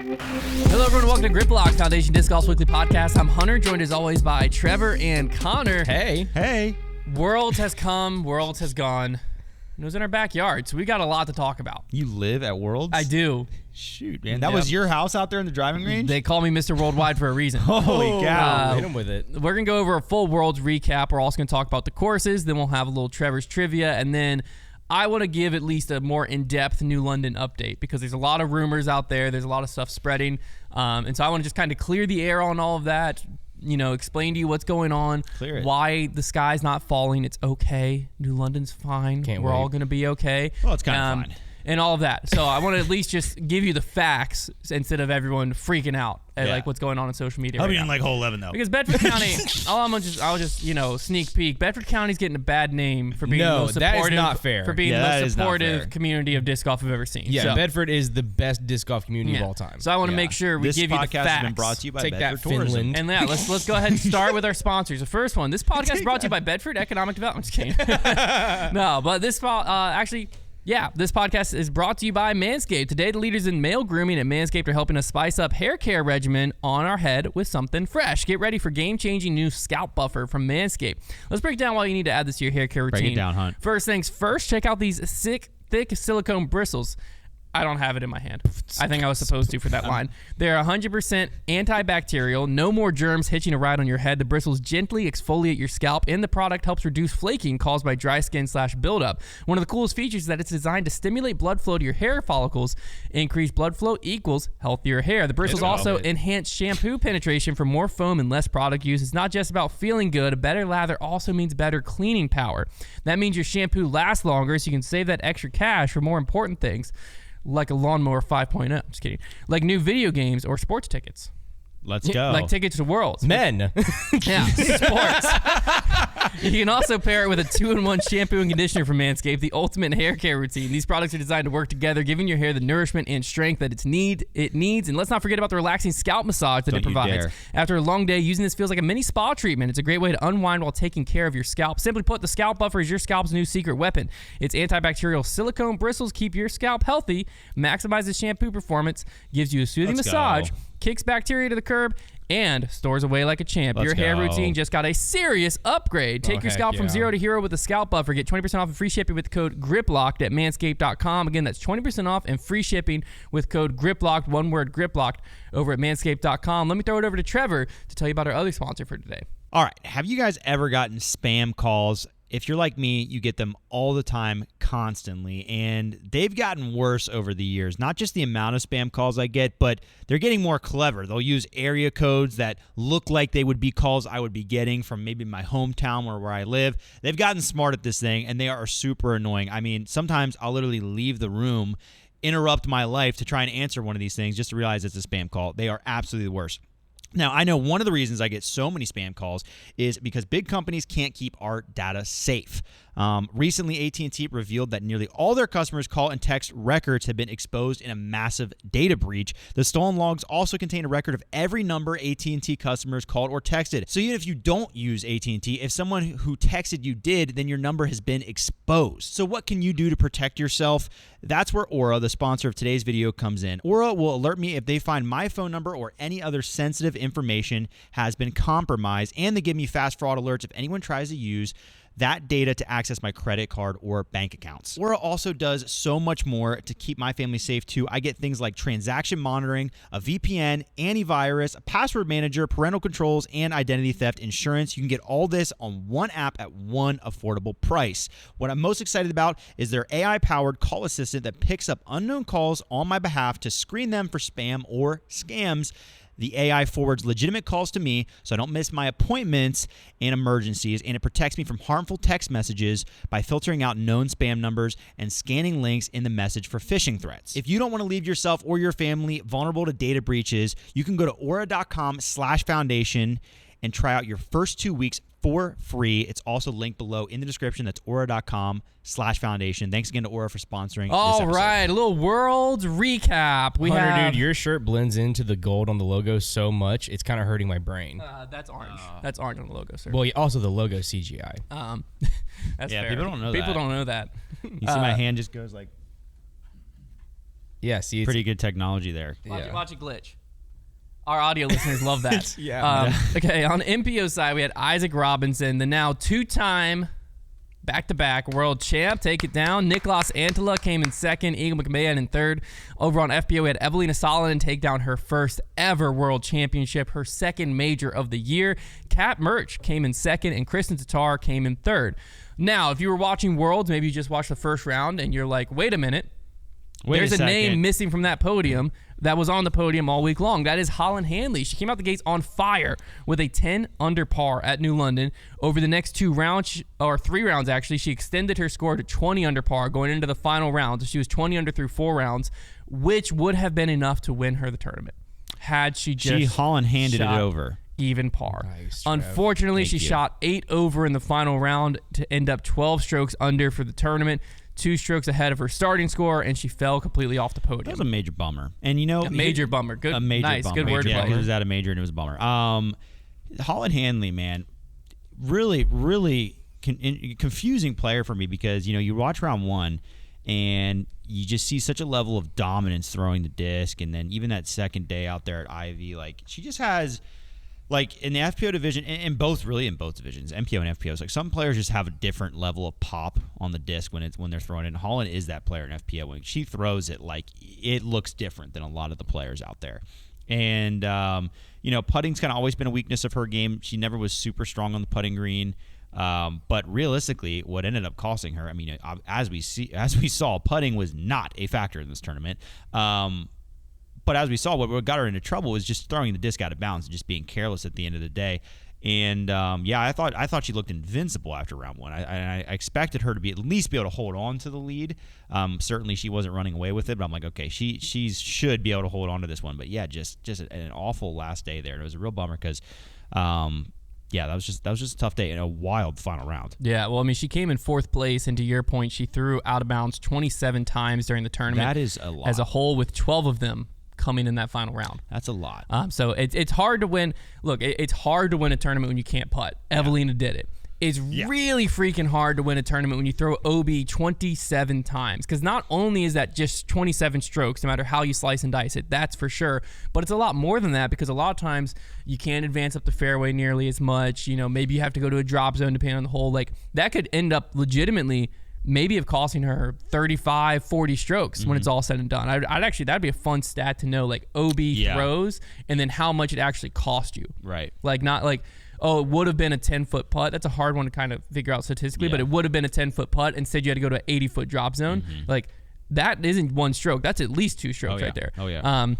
Hello, everyone. Welcome to Grip Lock, Foundation Disc Golf's weekly podcast. I'm Hunter, joined as always by Trevor and Konner. Hey. Worlds has come, Worlds has gone. And it was in our backyard, so we got a lot to talk about. You live at Worlds? I do. Shoot, man. That was your house out there in the driving range? They call me Mr. Worldwide for a reason. Holy cow. Hit him with it. We're going to go over a full Worlds recap. We're also going to talk about the courses. Then we'll have a little Trevor's trivia. And then I want to give at least a more in-depth New London update because there's a lot of rumors out there. There's a lot of stuff spreading. And so I want to just kind of clear the air on all of that, explain to you what's going on, why the sky's not falling. It's okay. New London's fine. We're all going to be okay. Well, it's kind of fine. And all of that. So I want to at least just give you the facts instead of everyone freaking out at like what's going on social media. I'll be in like hole 11 though. Because Bedford County, I'll just sneak peek. Bedford County's getting a bad name for being the most supportive. That is not fair. For being the most supportive community of disc golf I've ever seen. Yeah, so, Bedford is the best disc golf community of all time. So I want to make sure we give you the facts. This podcast has been brought to you by Take Bedford that, Tourism. Finland. And let's go ahead and start with our sponsors. The first one, this podcast is brought to you by Bedford Economic Development. Just kidding. No, but this this podcast is brought to you by Manscaped. Today, the leaders in male grooming at Manscaped are helping us spice up hair care regimen on our head with something fresh. Get ready for game-changing new scalp buffer from Manscaped. Let's break down why you need to add this to your hair care routine. Break it down, Hunt. First things first, check out these thick silicone bristles. I don't have it in my hand. I think I was supposed to for that line. They're 100% antibacterial. No more germs hitching a ride on your head. The bristles gently exfoliate your scalp, and the product helps reduce flaking caused by dry skin / buildup. One of the coolest features is that it's designed to stimulate blood flow to your hair follicles. Increased blood flow equals healthier hair. The bristles also enhance shampoo penetration for more foam and less product use. It's not just about feeling good. A better lather also means better cleaning power. That means your shampoo lasts longer, so you can save that extra cash for more important things, like a lawnmower 5.0. Just kidding. Like new video games or sports tickets. Let's go. Like tickets to Worlds. Men. Yeah, sports. You can also pair it with a 2-in-1 shampoo and conditioner from Manscaped, the ultimate hair care routine. These products are designed to work together, giving your hair the nourishment and strength that it needs. And let's not forget about the relaxing scalp massage that it provides. After a long day, using this feels like a mini spa treatment. It's a great way to unwind while taking care of your scalp. Simply put, the scalp buffer is your scalp's new secret weapon. Its antibacterial silicone bristles keep your scalp healthy, maximizes shampoo performance, gives you a soothing massage, kicks bacteria to the curb, and stores away like a champ. Your hair routine just got a serious upgrade. Take your scalp from zero to hero with the scalp buffer. Get 20% off and free shipping with code GRIPLOCKED at manscaped.com. Again, that's 20% off and free shipping with code GRIPLOCKED, one word GRIPLOCKED, over at manscaped.com. Let me throw it over to Trevor to tell you about our other sponsor for today. All right. Have you guys ever gotten spam calls? If you're like me, you get them all the time, constantly, and they've gotten worse over the years. Not just the amount of spam calls I get, but they're getting more clever. They'll use area codes that look like they would be calls I would be getting from maybe my hometown or where I live. They've gotten smart at this thing, and they are super annoying. I mean, sometimes I'll literally leave the room, interrupt my life to try and answer one of these things just to realize it's a spam call. They are absolutely the worst. Now, I know one of the reasons I get so many spam calls is because big companies can't keep our data safe. Recently, AT&T revealed that nearly all their customers' call and text records have been exposed in a massive data breach. The stolen logs also contain a record of every number AT&T customers called or texted. So even if you don't use AT&T, if someone who texted you did, then your number has been exposed. So what can you do to protect yourself? That's where Aura, the sponsor of today's video, comes in. Aura will alert me if they find my phone number or any other sensitive information has been compromised, and they give me fast fraud alerts if anyone tries to use that data to access my credit card or bank accounts. Aura also does so much more to keep my family safe too. I get things like transaction monitoring, a VPN, antivirus, a password manager, parental controls, and identity theft insurance. You can get all this on one app at one affordable price. What I'm most excited about is their AI-powered call assistant that picks up unknown calls on my behalf to screen them for spam or scams. The AI forwards legitimate calls to me so I don't miss my appointments and emergencies, and it protects me from harmful text messages by filtering out known spam numbers and scanning links in the message for phishing threats. If you don't want to leave yourself or your family vulnerable to data breaches, you can go to aura.com/foundation and try out your first 2 weeks for free. It's also linked below in the description. That's aura.com/foundation. Thanks again to Aura for sponsoring this episode. All right, a little Worlds recap. Hunter, dude, your shirt blends into the gold on the logo so much, it's kind of hurting my brain. That's orange. That's orange on the logo, sir. Well, also the logo CGI. That's Yeah, fair. people don't know that. People don't know that. You see my hand just goes like... Yeah, see, Pretty good technology there. Watch it glitch. Our audio listeners love that. Yeah. Okay, on the MPO side, we had Isaac Robinson, the now two-time back-to-back world champ. Take it down. Niklas Antila came in second. Eagle McMahon in third. Over on FPO, we had Evelina Salonen take down her first ever world championship, her second major of the year. Kat Murch came in second, and Kristen Tatar came in third. Now, if you were watching Worlds, maybe you just watched the first round, and you're like, wait a minute. There's a name missing from that podium that was on the podium all week long. That is Holland Hanley. She came out the gates on fire with a 10 under par at New London. Over the next 2 rounds, or 3 rounds actually, she extended her score to 20 under par going into the final round. So she was 20 under through 4 rounds, which would have been enough to win her the tournament had she just Holland handed it over. Even par. Nice, Trev. Unfortunately, she shot 8 over in the final round to end up 12 strokes under for the tournament. 2 strokes ahead of her starting score, and she fell completely off the podium. That was a major bummer. And a major bummer. Good, a major nice, bummer. good word. Yeah, it was at a major and it was a bummer. Holland Hanley, man, really confusing player for me because you watch round 1 and you just see such a level of dominance throwing the disc, and then even that second day out there at Ivy, like she just has. Like in the FPO division, in both divisions, MPO and FPO, like some players just have a different level of pop on the disc when they're throwing it. And Holland is that player in FPO. When she throws it, like it looks different than a lot of the players out there. And putting's kind of always been a weakness of her game. She never was super strong on the putting green. But realistically, what ended up costing her, I mean, as we saw, putting was not a factor in this tournament. But as we saw, what got her into trouble was just throwing the disc out of bounds and just being careless at the end of the day. And I thought she looked invincible after round 1. I expected her to at least be able to hold on to the lead. Certainly she wasn't running away with it, but I'm like, okay, she should be able to hold on to this one. But yeah, just an awful last day there. And it was a real bummer because. That was just a tough day and a wild final round. Yeah, well, I mean, she came in 4th place, and to your point, she threw out of bounds 27 times during the tournament. That is a lot. As a whole, with 12 of them coming in that final round. That's a lot. So it's hard to win. Look, it's hard to win a tournament when you can't putt. Evelina did it. It's really freaking hard to win a tournament when you throw OB 27 times. Because not only is that just 27 strokes, no matter how you slice and dice it, that's for sure. But it's a lot more than that because a lot of times you can't advance up the fairway nearly as much. Maybe you have to go to a drop zone depending on the hole. Like that could end up legitimately maybe of costing her 35, 40 strokes when it's all said and done. That'd be a fun stat to know, like OB throws and then how much it actually cost you. Right. Like not like, oh, it would have been a 10-foot putt. That's a hard one to kind of figure out statistically, but it would have been a 10-foot putt. Instead, you had to go to an 80-foot drop zone. Like that isn't 1 stroke. That's at least 2 strokes right there. Oh, yeah.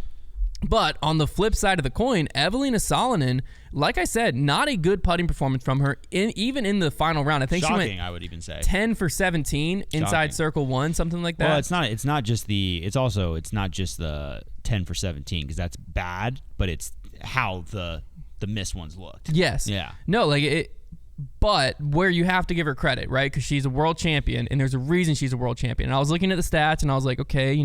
But on the flip side of the coin, Evelina Salonen, like I said, not a good putting performance from her, even in the final round. I think she went, I would even say, 10 for 17 inside circle 1, something like that. Well, it's not just the 10 for 17 because that's bad, but it's how the missed ones looked. Yes. Yeah. No, like it. But where you have to give her credit, right? Because she's a world champion, and there's a reason she's a world champion. And I was looking at the stats, and I was like, okay,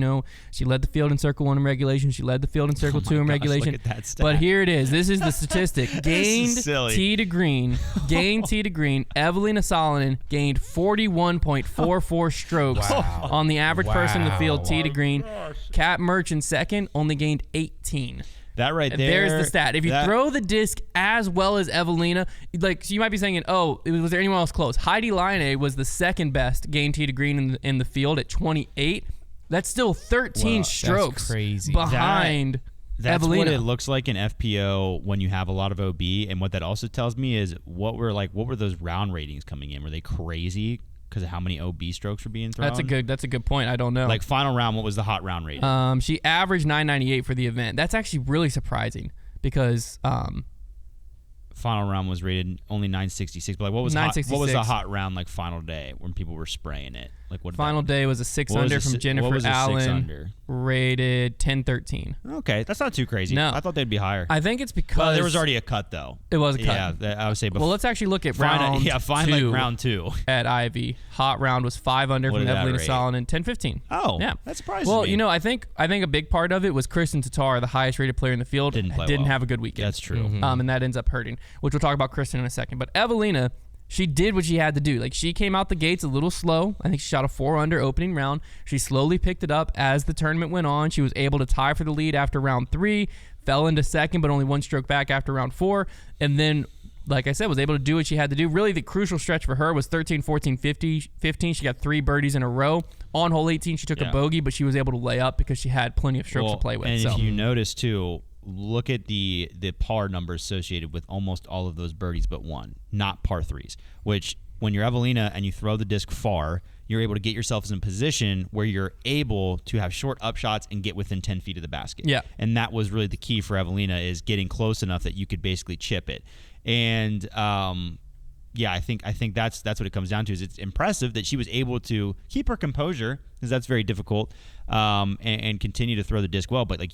she led the field in Circle 1 in regulation. She led the field in Circle 2 in regulation. Look at that stat. But here it is. This is the statistic. Gained tee to green. Evelina Salonen gained 41.44 strokes on the average person in the field, tee to green. Kat Murch in second only gained 18. That right there. There's the stat. If you throw the disc as well as Evelina, so you might be saying, was there anyone else close? Heidi Line was the second best gain tee to green in the field at 28. That's still 13 strokes behind That's Evelina. What it looks like in FPO when you have a lot of OB. And what that also tells me is what were those round ratings coming in? Were they crazy? Because of how many OB strokes were being thrown? That's a good point. I don't know. Like final round, what was the hot round rating? She averaged 998 for the event. That's actually really surprising because final round was rated only 966. But what was the hot round like final day when people were spraying it? Like what? Final day was a 6 under from Jennifer Allen, rated 1013. Okay, that's not too crazy. No, I thought they'd be higher. I think it's because there was already a cut though. It was a cut. Yeah, I would say. Well, let's actually look at round. Round 2 at Ivy. Hot round was 5 under from Evelina Salonen, 1015. Oh, yeah, that surprises me. Well, I think a big part of it was Kristen Tatar, the highest rated player in the field, didn't have a good weekend. That's true. And that ends up hurting, which we'll talk about Kristen in a second. But Evelina, she did what she had to do. Like, she came out the gates a little slow. I think she shot a 4-under opening round. She slowly picked it up as the tournament went on. She was able to tie for the lead after round 3, fell into second, but only 1 stroke back after round 4. And then, like I said, was able to do what she had to do. Really, the crucial stretch for her was 13, 14, 15. She got 3 birdies in a row. On hole 18, she took a bogey, but she was able to lay up because she had plenty of strokes to play with. And if you notice, too, look at the par numbers associated with almost all of those birdies but one, not par 3s, which when you're Evelina and you throw the disc far, you're able to get yourself in a position where you're able to have short upshots and get within 10 feet of the basket. Yeah. And that was really the key for Evelina, is getting close enough that you could basically chip it. And I think that's what it comes down to. Is it's impressive that she was able to keep her composure, because that's very difficult, and continue to throw the disc well. But like,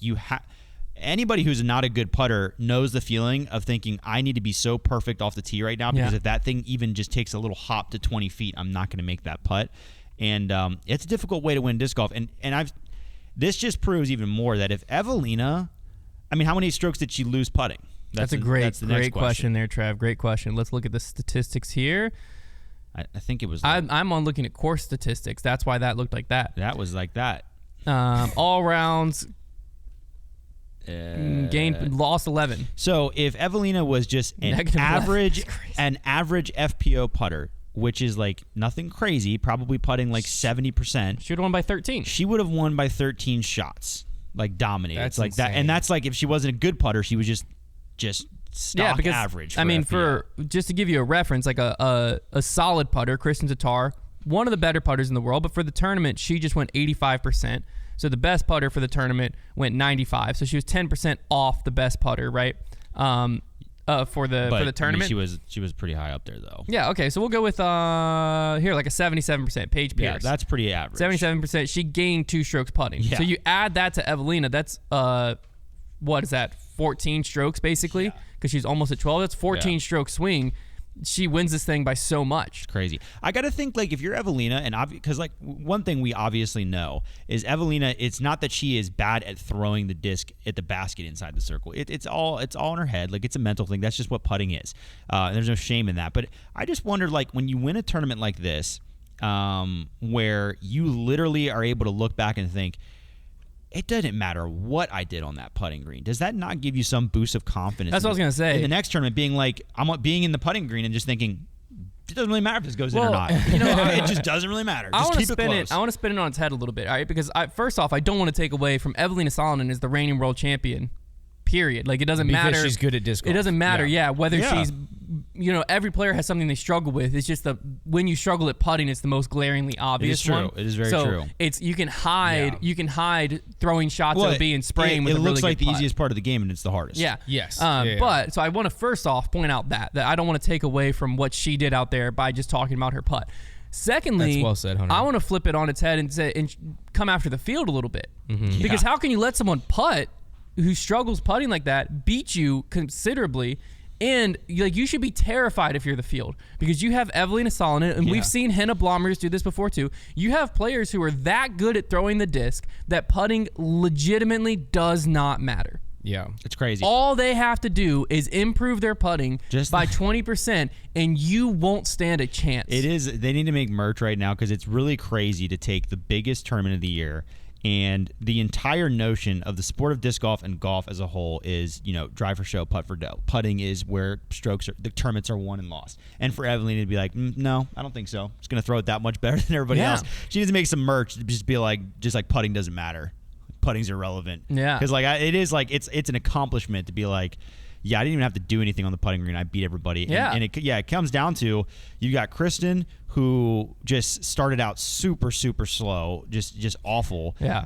anybody who's not a good putter knows the feeling of thinking, I need to be so perfect off the tee right now, because if that thing even just takes a little hop to 20 feet, I'm not going to make that putt. And it's a difficult way to win disc golf. And this just proves even more that if Evelina, I mean, how many strokes did she lose putting? That's a great question there, Trev. Great question. Let's look at the statistics here. I think it was. I'm on looking at course statistics. That's why that looked like that. That was like that. All rounds. Lost 11. So if Evelina was just an average FPO putter, which is like nothing crazy, probably putting like 70%, she would have won by 13. She would have won by 13 shots, like dominated. That's like insane. that, and that's like if she wasn't a good putter, she was just stock average. I mean, FPO. for just to give you a reference, like a solid putter, Kristen Tatar, one of the better putters in the world, but for the tournament, she just went 85%. So the best putter for the tournament went 95. So she was 10% off the best putter, right? For the tournament. I mean, she was pretty high up there though. Yeah. Okay. So we'll go with here like a 77%. Paige Pierce. Yeah, that's pretty average. 77%. She gained 2 strokes putting. Yeah. So you add that to Evelina. That's what is that? 14 strokes basically, because she's almost at 12. That's 14 stroke swing. She wins this thing by so much. It's crazy. I got to think, like, if you're Evelina, and because like one thing we obviously know is Evelina, it's not that she is bad at throwing the disc at the basket inside the circle. It's all in her head. Like, it's a mental thing. That's just what putting is. And there's no shame in that. But I just wondered, like, when you win a tournament like this, where you literally are able to look back and think, it doesn't matter what I did on that putting green. Does that not give you some boost of confidence? That's what I was going to say. In the next tournament, being like, being in the putting green and just thinking, it doesn't really matter if this goes in or not. It just doesn't really matter. Just keep it close. I want to spin it on its head a little bit, all right? Because first off, I don't want to take away from Evelina Salonen as the reigning world champion. Period. Like, it doesn't matter. Because she's good at disc golf. It doesn't matter, whether she's, every player has something they struggle with. It's just when you struggle at putting, it's the most glaringly obvious one. It is very true. It's you can hide throwing shots OB and spraying with a really good putt. It looks like the easiest part of the game, and it's the hardest. Yeah. Yes. But so I want to first off point out that I don't want to take away from what she did out there by just talking about her putt. Secondly, that's well said, Hunter. I want to flip it on its head and come after the field a little bit. Mm-hmm. Because how can you let someone putt who struggles putting like that beat you considerably? And you should be terrified if you're the field, because you have Evelina Salonen, and we've seen Henna Blomers do this before too. You have players who are that good at throwing the disc that putting legitimately does not matter. Yeah, it's crazy. All they have to do is improve their putting by 20%, and you won't stand a chance. It is. They need to make merch right now, because it's really crazy to take the biggest tournament of the year, and the entire notion of the sport of disc golf and golf as a whole is, drive for show, putt for dough. Putting is where the tournaments are won and lost. And for Evelina to be like, no, I don't think so. It's going to throw it that much better than everybody else. She needs to make some merch to just be like, putting doesn't matter. Putting's irrelevant. Yeah. Because it is like, it's an accomplishment to be like, I didn't even have to do anything on the putting green. I beat everybody. Yeah. And it comes down to, you got Kristen, who just started out super, super slow, just awful. Yeah.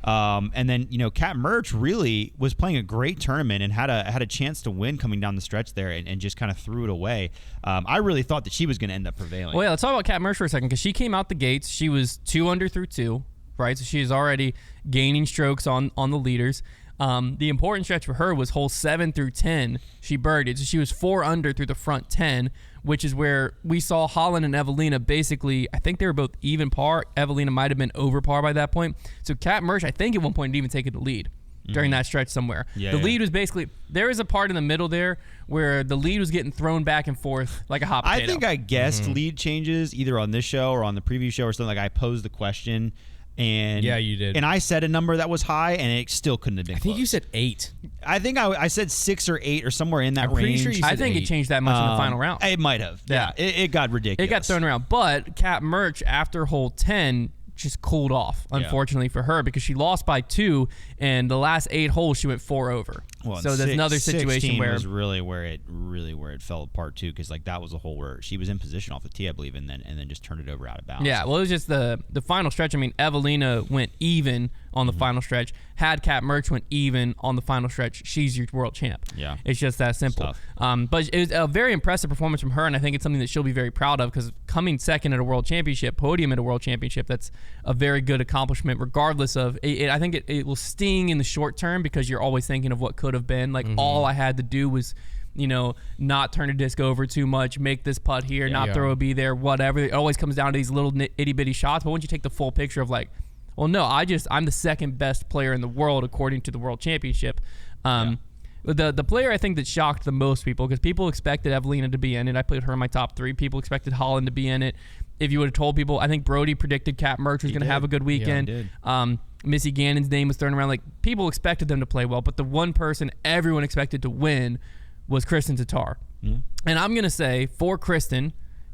And then, Kat Mertz really was playing a great tournament and had a chance to win coming down the stretch there, and just kind of threw it away. I really thought that she was going to end up prevailing. Well, let's talk about Kat Mertz for a second, because she came out the gates. She was 2 under through 2, right? So she is already gaining strokes on the leaders. The important stretch for her was hole 7 through 10. She birdied, so she was 4 under through the front 10, which is where we saw Holland and Evelina basically, I think they were both even par. Evelina might have been over par by that point. So Kat Mertz, I think at one point, didn't even take it to lead. during that stretch somewhere. Yeah, the yeah. lead was basically, there was a part in the middle there where the lead was getting thrown back and forth like a hot potato. I think I guessed lead changes either on this show or on the preview show or something. Like I posed the question, and Yeah, you did. And I said a number that was high, and it still couldn't have been. I think you close. said 8. I think I said 6 or 8 or somewhere in that I'm pretty range. sure you I said think it 8. changed that much in the final round. It might have. Yeah. It got ridiculous. It got thrown around. But Kat Mertz, after hole 10, just cooled off, unfortunately for her, because she lost by 2, and the last 8 holes she went 4 over. Well, so there's another situation 16 where was really where it fell apart too, because like that was a hole where she was in position off the tee, I believe, and then just turned it over out of bounds. Yeah, well, it was just the final stretch. I mean, Evelina went even on the final stretch. Had Kat Mertz went even on the final stretch, she's your world champ. Yeah. It's just that simple. But it was a very impressive performance from her, and I think it's something that she'll be very proud of, because coming second at a world championship, podium at a world championship, that's a very good accomplishment regardless of it. I think it will sting in the short term because you're always thinking of what could have been. Like, all I had to do was, not turn a disc over too much, make this putt here, not throw a B there, whatever. It always comes down to these little itty bitty shots. But once you take the full picture of like, well, no, I'm the second best player in the world according to the world championship. The player I think that shocked the most people, because people expected Evelina to be in it. I put her in my top 3. People expected Holland to be in it. If you would have told people, I think Brody predicted Kat Mertz was going to have a good weekend. Yeah, he did. Missy Gannon's name was thrown around. Like, people expected them to play well, but the one person everyone expected to win was Kristen Tatar. And I'm going to say for Kristen,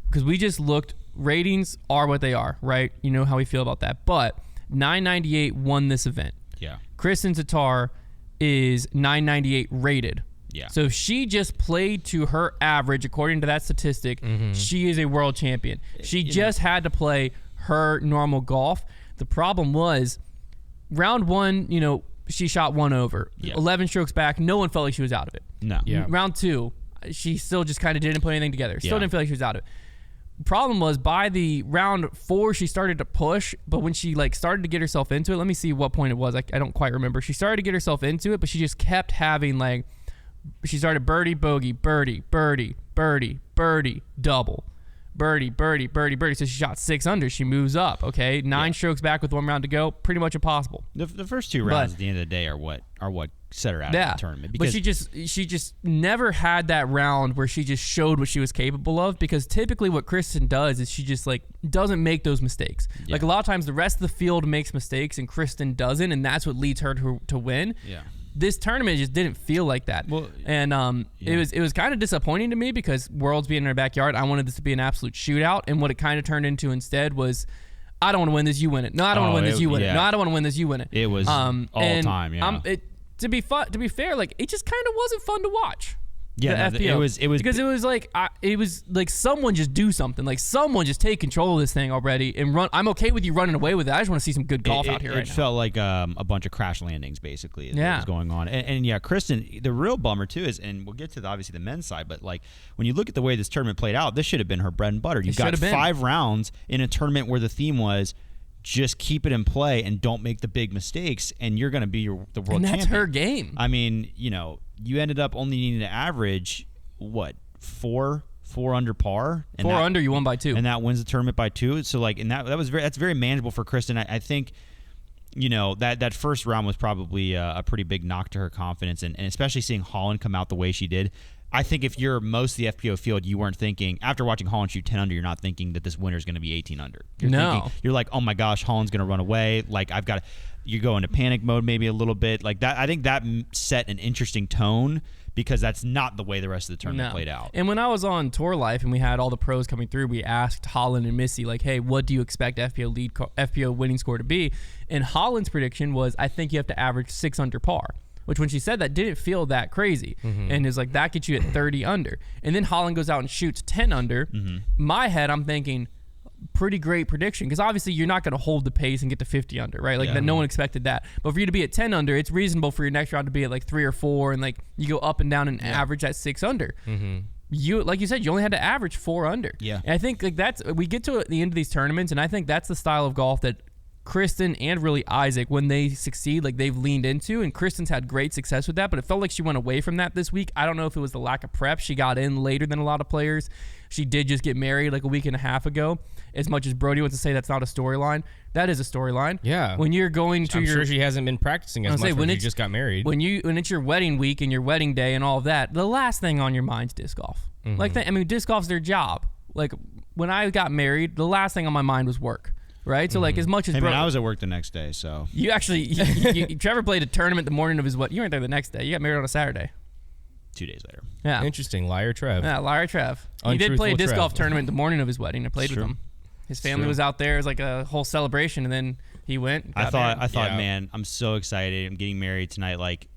because we just looked, ratings are what they are, right? You know how we feel about that. But 998 won this event. Yeah. Kristen Tatar is 998 rated. Yeah. So if she just played to her average, according to that statistic, she is a world champion. She just had to play her normal golf. The problem was, round 1, she shot 1 over. Yeah. 11 strokes back. No one felt like she was out of it. No. Yeah. Round 2, she still just kind of didn't put anything together. Still Yeah. didn't feel like she was out of it. Problem was, by the round 4, she started to push, but when she started to get herself into it, let me see what point it was. I don't quite remember. She started to get herself into it, but she just kept having she started birdie, bogey, birdie, birdie, birdie, birdie, double. Birdie, birdie, birdie, birdie. So she shot 6 under. She moves up. Okay, 9 strokes back with 1 round to go. Pretty much impossible. The first 2 rounds at the end of the day are what set her out of the tournament. But she just never had that round where she just showed what she was capable of, because typically what Kristen does is she just doesn't make those mistakes. Yeah. Like, a lot of times the rest of the field makes mistakes and Kristen doesn't, and that's what leads her to win. Yeah. This tournament just didn't feel like that. Well, and it was kind of disappointing to me, because Worlds being in her backyard, I wanted this to be an absolute shootout, and what it kind of turned into instead was, I don't want to win this, you win it. No, I don't want to win this, you win it. No, I don't want to win this, you win it. It was all time, yeah. To be fair, it just kind of wasn't fun to watch. Yeah, the FPO. it was because it was like someone just do something, like someone just take control of this thing already and run. I'm okay with you running away with it. I just want to see some good golf out here right now. It felt like a bunch of crash landings, basically, is what was going on. And yeah, Kristen, the real bummer too is, and we'll get to obviously the men's side, but when you look at the way this tournament played out, this should have been her bread and butter. You got 5 rounds in a tournament where the theme was just keep it in play and don't make the big mistakes, and you're going to be the world champion. And that's her game. I mean, you ended up only needing to average, 4 under par? And 4 under, you won by 2. And that wins the tournament by 2. So, and that's very manageable for Kristen. I think, that first round was probably a pretty big knock to her confidence, and especially seeing Holland come out the way she did. I think if you're most of the FPO field, you weren't thinking, after watching Holland shoot 10 under, you're not thinking that this winner is going to be 18 under. You're like, oh my gosh, Holland's going to run away. You go into panic mode maybe a little bit. That, I think that set an interesting tone, because that's not the way the rest of the tournament played out. And when I was on Tour Life and we had all the pros coming through, we asked Holland and Missy, hey, what do you expect FPO winning score to be? And Holland's prediction was, I think you have to average 6 under par. Which, when she said that, didn't feel that crazy. And is that gets you at 30 under. And then Holland goes out and shoots 10 under. My head, I'm thinking, pretty great prediction, because obviously you're not going to hold the pace and get to 50 under, right? That no one expected that. But for you to be at 10 under, it's reasonable for your next round to be at 3 or 4, and you go up and down and average at 6 under. You, like you said, you only had to average 4 under. Yeah. And I think we get to the end of these tournaments, and I think that's the style of golf that Kristen and really Isaac, when they succeed, like they've leaned into, and Kristen's had great success with that, but it felt like she went away from that this week. I don't know if it was the lack of prep. She got in later than a lot of players. She did just get married like a week and a half ago. As much as Brody wants to say that's not a storyline, that is a storyline. Yeah. When you're going to I'm sure she hasn't been practicing as much when she just got married. When it's your wedding week and your wedding day and all of that, the last thing on your mind's disc golf. Like I mean, disc golf's their job. Like when I got married, the last thing on my mind was work. Right, so like as much as I was at work the next day, so you actually Trevor played a tournament the morning of his what? You weren't there the next day. You got married on a Saturday. 2 days later. Yeah, interesting. Liar Trev. Yeah, liar Trev. He did play a disc golf tournament the morning of his wedding. I played with him. His family was out there. It was like a whole celebration, and then he went. I thought, man, I'm so excited. I'm getting married tonight. Like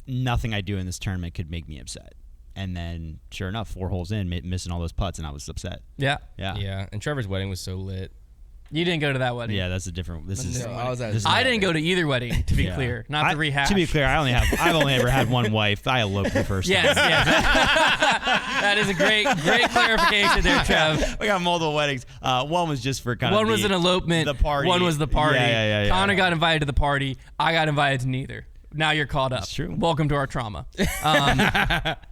nothing I do in this tournament could make me upset. And then, sure enough, 4 holes in, missing all those putts, and I was upset. Yeah. And Trevor's wedding was so lit. You didn't go to that wedding. Yeah, that's a different. I didn't go to either wedding. To be clear, not to rehash. To be clear, I've only ever had one wife. I eloped the first time. Yes. That is a great clarification there, Trev. We got multiple weddings. One was just for kind of. One was an elopement. The party. One was the party. Yeah. Konner got invited to the party. I got invited to neither. Now you're caught up. That's true. Welcome to our trauma.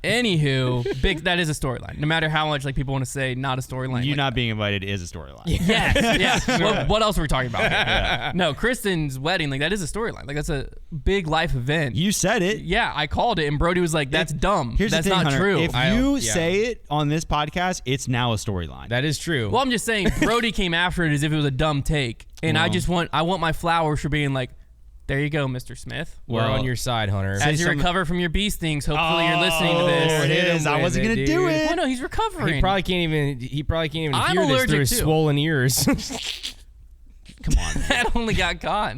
Anywho, that is a storyline. No matter how much like people want to say not a storyline. You not being invited is a storyline. Yes. What else are we talking about here? Yeah. No, Kristen's wedding, like that is a storyline. Like that's a big life event. You said it. Yeah, I called it, and Brody was like, "That's dumb. That's the thing, not Hunter. True." If you say it on this podcast, it's now a storyline. That is true. Well, I'm just saying, Brody came after it as if it was a dumb take, and I want my flowers for being like, there you go, Mr. Smith. We're on your side, Hunter. As you recover from your bee stings, hopefully you're listening to this. I wasn't gonna do it. Well, no, he's recovering. He probably can't even I'm hear this through his too. swollen ears. Come on, man. That only got caught.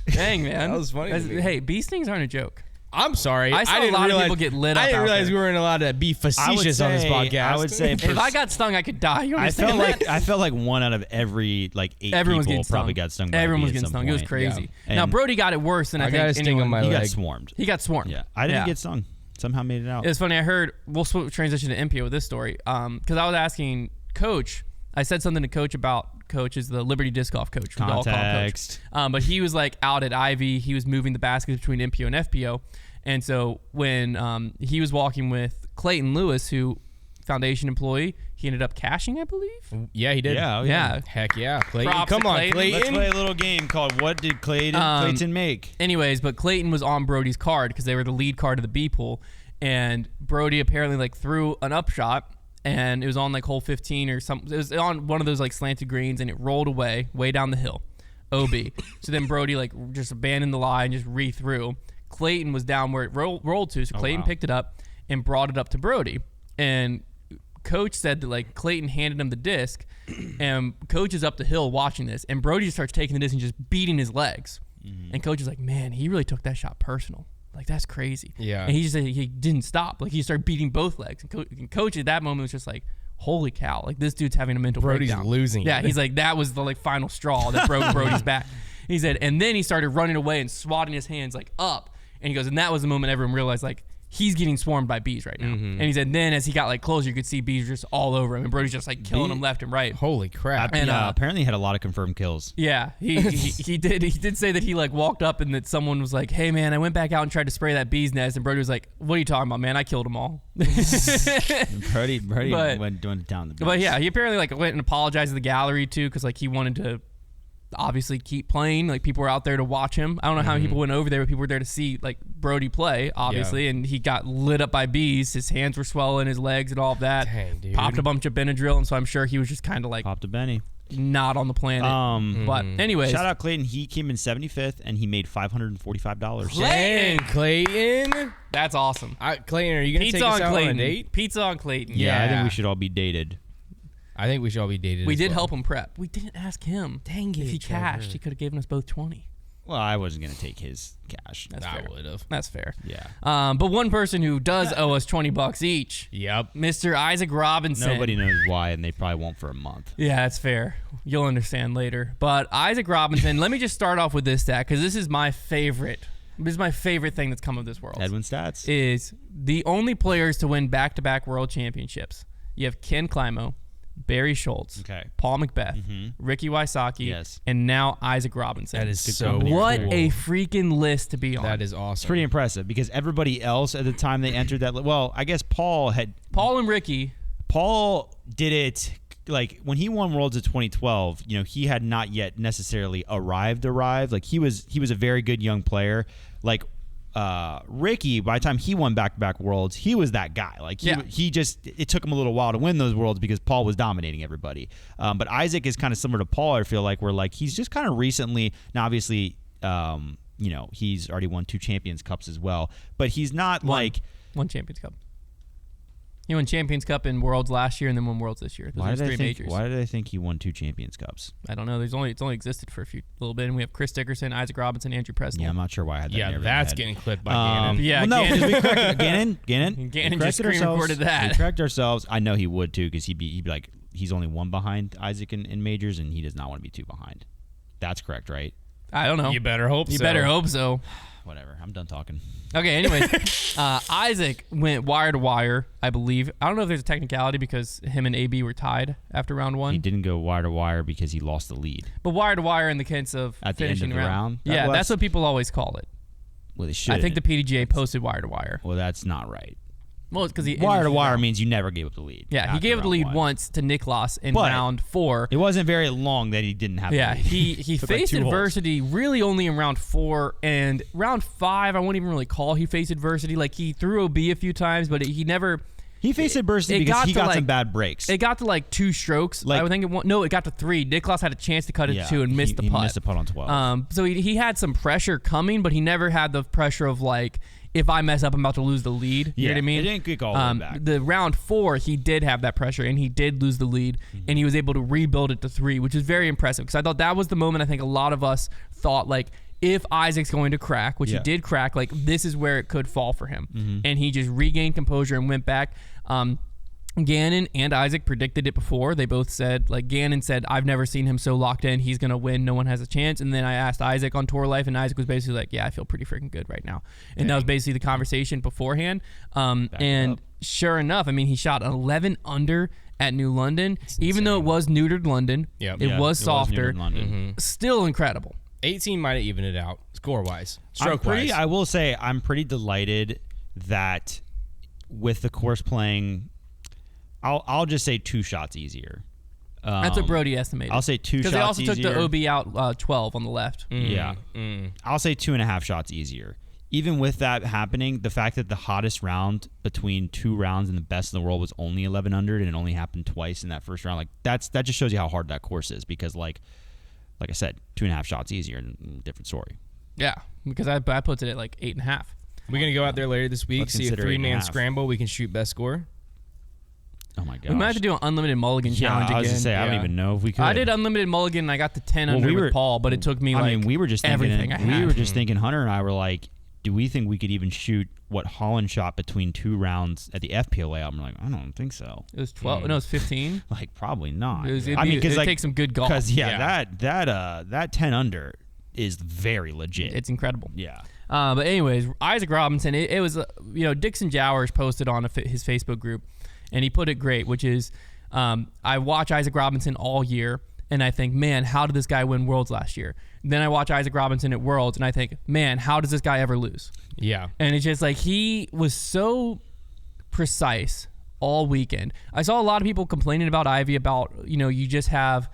Dang, man. That was funny to me. Hey, bee stings aren't a joke. I'm sorry. I saw a lot of people get lit up. I didn't out realize there. we weren't allowed to be facetious on this podcast. I would say if I got stung, I could die. You understand I felt like 1 out of every 8 Everyone's people getting stung. probably got stung. By Everyone a was bee at getting some stung. It was point. crazy. Yeah. Now Brody got it worse than I think got a sting on my He leg. got swarmed. He got swarmed. Yeah, I didn't get stung. Somehow made it out. It's funny. I heard. We'll transition to MPO with this story. Because I was asking Coach. I said something to Coach about Coach is the Liberty Disc Golf coach. We all call him Coach. But he was like out at Ivy. He was moving the baskets between MPO and FPO. And so when he was walking with Clayton Lewis, who foundation employee, he ended up cashing, I believe. Yeah, he did. Yeah. Heck yeah, Clayton. Props Come to on, Clayton. Clayton. Let's play a little game called What Did Clayton Make? Anyways, but Clayton was on Brody's card because they were the lead card of the B pool, and Brody apparently threw an upshot, and it was on hole 15 or something. It was on one of those slanted greens, and it rolled away way down the hill, OB. So then Brody just abandoned the lie and just re-threw. Clayton was down where it rolled to, so Clayton picked it up and brought it up to Brody. And Coach said that Clayton handed him the disc, and Coach is up the hill watching this, and Brody just starts taking the disc and just beating his legs. And Coach is like, man, he really took that shot personal. That's crazy. Yeah. And he just said he didn't stop. He started beating both legs. And Coach at that moment was just like, holy cow, this dude's having a mental breakdown. Brody's losing it. Yeah, he's like, that was the final straw that broke Brody's back. He said, and then he started running away and swatting his hands up. And he goes, and that was the moment everyone realized he's getting swarmed by bees right now. And he said, then as he got closer, you could see bees just all over him, and Brody's just killing him left and right. Holy crap! And apparently he had a lot of confirmed kills. Yeah, he did. He did say that he walked up and that someone was like, "Hey man, I went back out and tried to spray that bee's nest," and Brody was like, "What are you talking about, man? I killed them all." Brody went down the bees. But yeah, he apparently went and apologized to the gallery too because he wanted to obviously keep playing. People were out there to watch him. I don't know how many people went over there, but people were there to see Brody play, obviously. Yeah. And he got lit up by bees. His hands were swelling, his legs and all of that. Dang, dude. Popped a bunch of Benadryl, and so I'm sure he was just kind of popped a Benny. Not on the planet. But anyways, shout out Clayton. He came in 75th and he made $545. Dang, Clayton. That's awesome. Clayton, are you gonna take us out on a date? Pizza on Clayton. Yeah, I think we should all be dated. I think we should all be dated. We did help him prep. We didn't ask him. Dang it! If he cashed, he could have given us both 20. Well, I wasn't gonna take his cash. I would have. That's fair. Yeah. But one person who does owe us $20 each. Yep. Mr. Isaac Robinson. Nobody knows why, and they probably won't for a month. Yeah, that's fair. You'll understand later. But Isaac Robinson, let me just start off with this stat because this is my favorite. This is my favorite thing that's come of this world. Edwin stats is the only players to win back-to-back world championships. You have Ken Climo, Barry Schultz, Okay. Paul Macbeth, Ricky Wysocki, Yes. and now Isaac Robinson. That is so company. what cool. a freaking list to be on. That is awesome. It's pretty impressive because everybody else at the time they entered that. Well, I guess Paul Paul and Ricky. Paul did it like when he won Worlds of 2012. You know, he had not yet necessarily arrived. Like he was a very good young player. Like Ricky, by the time he won back-to-back Worlds, he was that guy. Like he just it took him a little while to win those Worlds because Paul was dominating everybody. But Isaac is kind of similar to Paul. I feel like where like he's just kind of recently. Now, obviously, you know, he's already won 2 Champions Cups as well, but he's not like one Champions Cup. He won Champions Cup in Worlds last year and then won Worlds this year. Those are his 3 majors. Why did I think he won 2 Champions Cups? I don't know. It's only existed for a little bit, and we have Chris Dickerson, Isaac Robinson, Andrew Presnell. Yeah, I'm not sure why I had that. Yeah, in that's my head. getting clipped by Gannon. Yeah, well, no, Gannon. because we corrected Gannon. Gannon We just corrected screen recorded that. We correct ourselves. I know he would too, because he'd be like he's only 1 behind Isaac in majors, and he does not want to be 2 behind. That's correct, right? I don't know. You better hope so. You better hope so. Whatever. I'm done talking. Okay, anyways, Isaac went wire to wire, I believe. I don't know if there's a technicality because him and AB were tied after round 1. He didn't go wire to wire because he lost the lead. But wire to wire in the sense of At the end finishing of the round? Yeah, that's what people always call it. Well, they should. I think the PDGA posted wire to wire. Well, that's not right. Well, it's because he Wire to wire means you never gave up the lead. Yeah, he after gave the round lead 1. once to Niklas in But round 4. It wasn't very long that he didn't have the Yeah, lead. he Took like faced 2 holes. adversity really only in round 4 and round 5. I won't even really call he faced adversity. Like he threw OB a few times, but he never. He faced adversity because he got some bad breaks. It got to like 2 strokes. Like- I would think it got to 3. Niklas had a chance to cut it to 2 and missed the putt. He missed the putt on 12. So he had some pressure coming, but he never had the pressure of like, if I mess up, I'm about to lose the lead. You know what I mean? It didn't kick all the way back. The round 4, he did have that pressure, and he did lose the lead, and he was able to rebuild it to 3, which is very impressive. Because I thought that was the moment I think a lot of us thought, like, if Isaac's going to crack, which he did crack, like, this is where it could fall for him. And he just regained composure and went back. Gannon and Isaac predicted it before. They both said, like Gannon said, I've never seen him so locked in. He's going to win. No one has a chance. And then I asked Isaac on Tour Life, and Isaac was basically like, yeah, I feel pretty freaking good right now. And that was basically the conversation beforehand. And sure enough, I mean, he shot 11 under at New London, even though it was neutered London. Yep. It was softer. neutered London. Still incredible. 18 might have evened it out score-wise. Stroke-wise. I will say I'm pretty delighted that with the course playing, I'll just say 2 shots easier. That's what Brody estimated. I'll say 2 shots because they also easier. took the OB out 12 on the left. Yeah. I'll say 2.5 shots easier. Even with that happening, the fact that the hottest round between 2 rounds and the best in the world was only 11 under, and it only happened twice in that first round, like that just shows you how hard that course is. Because like I said, 2.5 shots easier, and different story. Yeah, because I put it at like 8.5. We're going to go out there later this week, Let's see a consider 3-man 8.5. scramble. We can shoot best score. Oh my gosh. We might have to do an unlimited mulligan challenge I was again. gonna say I don't Yeah. even know if we could. I did unlimited mulligan and I got to 10 Well, under we with were- Paul, but it took me like I mean, we were just everything thinking. I had. We were just thinking. Hunter and I were like, do we think we could even shoot what Holland shot between 2 rounds at the FPO layout? I'm like, I don't think so. It was 12. No, it was 15. Like, probably not. It'd because take some good golf. Because Yeah. that 10 under is very legit. It's incredible. Yeah. But anyways, Isaac Robinson, it was, Dixon Jowers posted on his Facebook group, and he put it great, which is, I watch Isaac Robinson all year, and I think, man, how did this guy win Worlds last year? Then I watch Isaac Robinson at Worlds, and I think, man, how does this guy ever lose? Yeah. And it's just like he was so precise all weekend. I saw a lot of people complaining about Ivy about, you just have,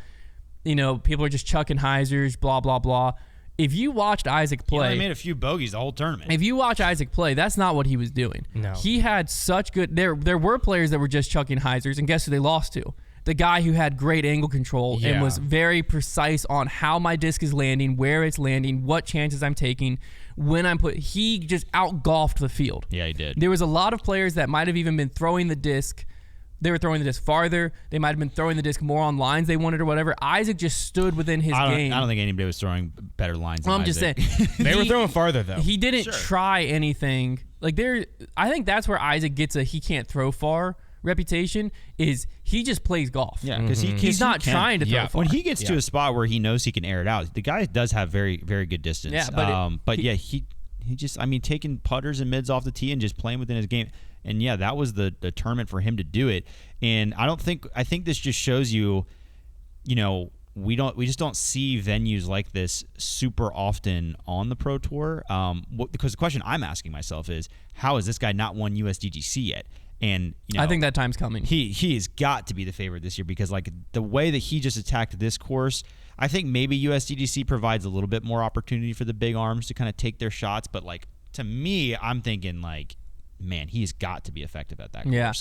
people are just chucking hyzers, blah, blah, blah. If you watched Isaac He play, only made a few bogeys the whole tournament. if you watch Isaac play, that's not what he was doing. No. He had such good. There were players that were just chucking hyzers, and guess who they lost to? The guy who had great angle control and Yeah. was very precise on how my disc is landing, where it's landing, what chances I'm taking, when I'm he just out golfed the field. Yeah, he did. There was a lot of players that might have even been throwing the disc. They were throwing the disc farther. They might have been throwing the disc more on lines they wanted or whatever. Isaac just stood within his game. I don't think anybody was throwing better lines than I'm just saying. Isaac. They were throwing farther, though. He didn't try anything. Like I think that's where Isaac gets a he can't throw far reputation, is he just plays golf. Yeah, because He's not trying to throw far. When he gets to a spot where he knows he can air it out, the guy does have very, very good distance. Yeah, but he just, taking putters and mids off the tee and just playing within his game. And yeah, that was the tournament for him to do it. And I think this just shows you, we just don't see venues like this super often on the Pro Tour. Because the question I'm asking myself is, how has this guy not won USDGC yet? And I think that time's coming. He has got to be the favorite this year, because like the way that he just attacked this course, I think maybe USDGC provides a little bit more opportunity for the big arms to kind of take their shots. But like, to me, I'm thinking like, man, he's got to be effective at that course. Yeah.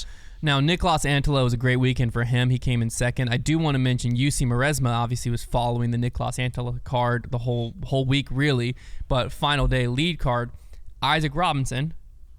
Now, Niklas Antelo was a great weekend for him. He came in second. I do want to mention UC Maresma obviously was following the Niklas Antelo card the whole week, really. But final day lead card, Isaac Robinson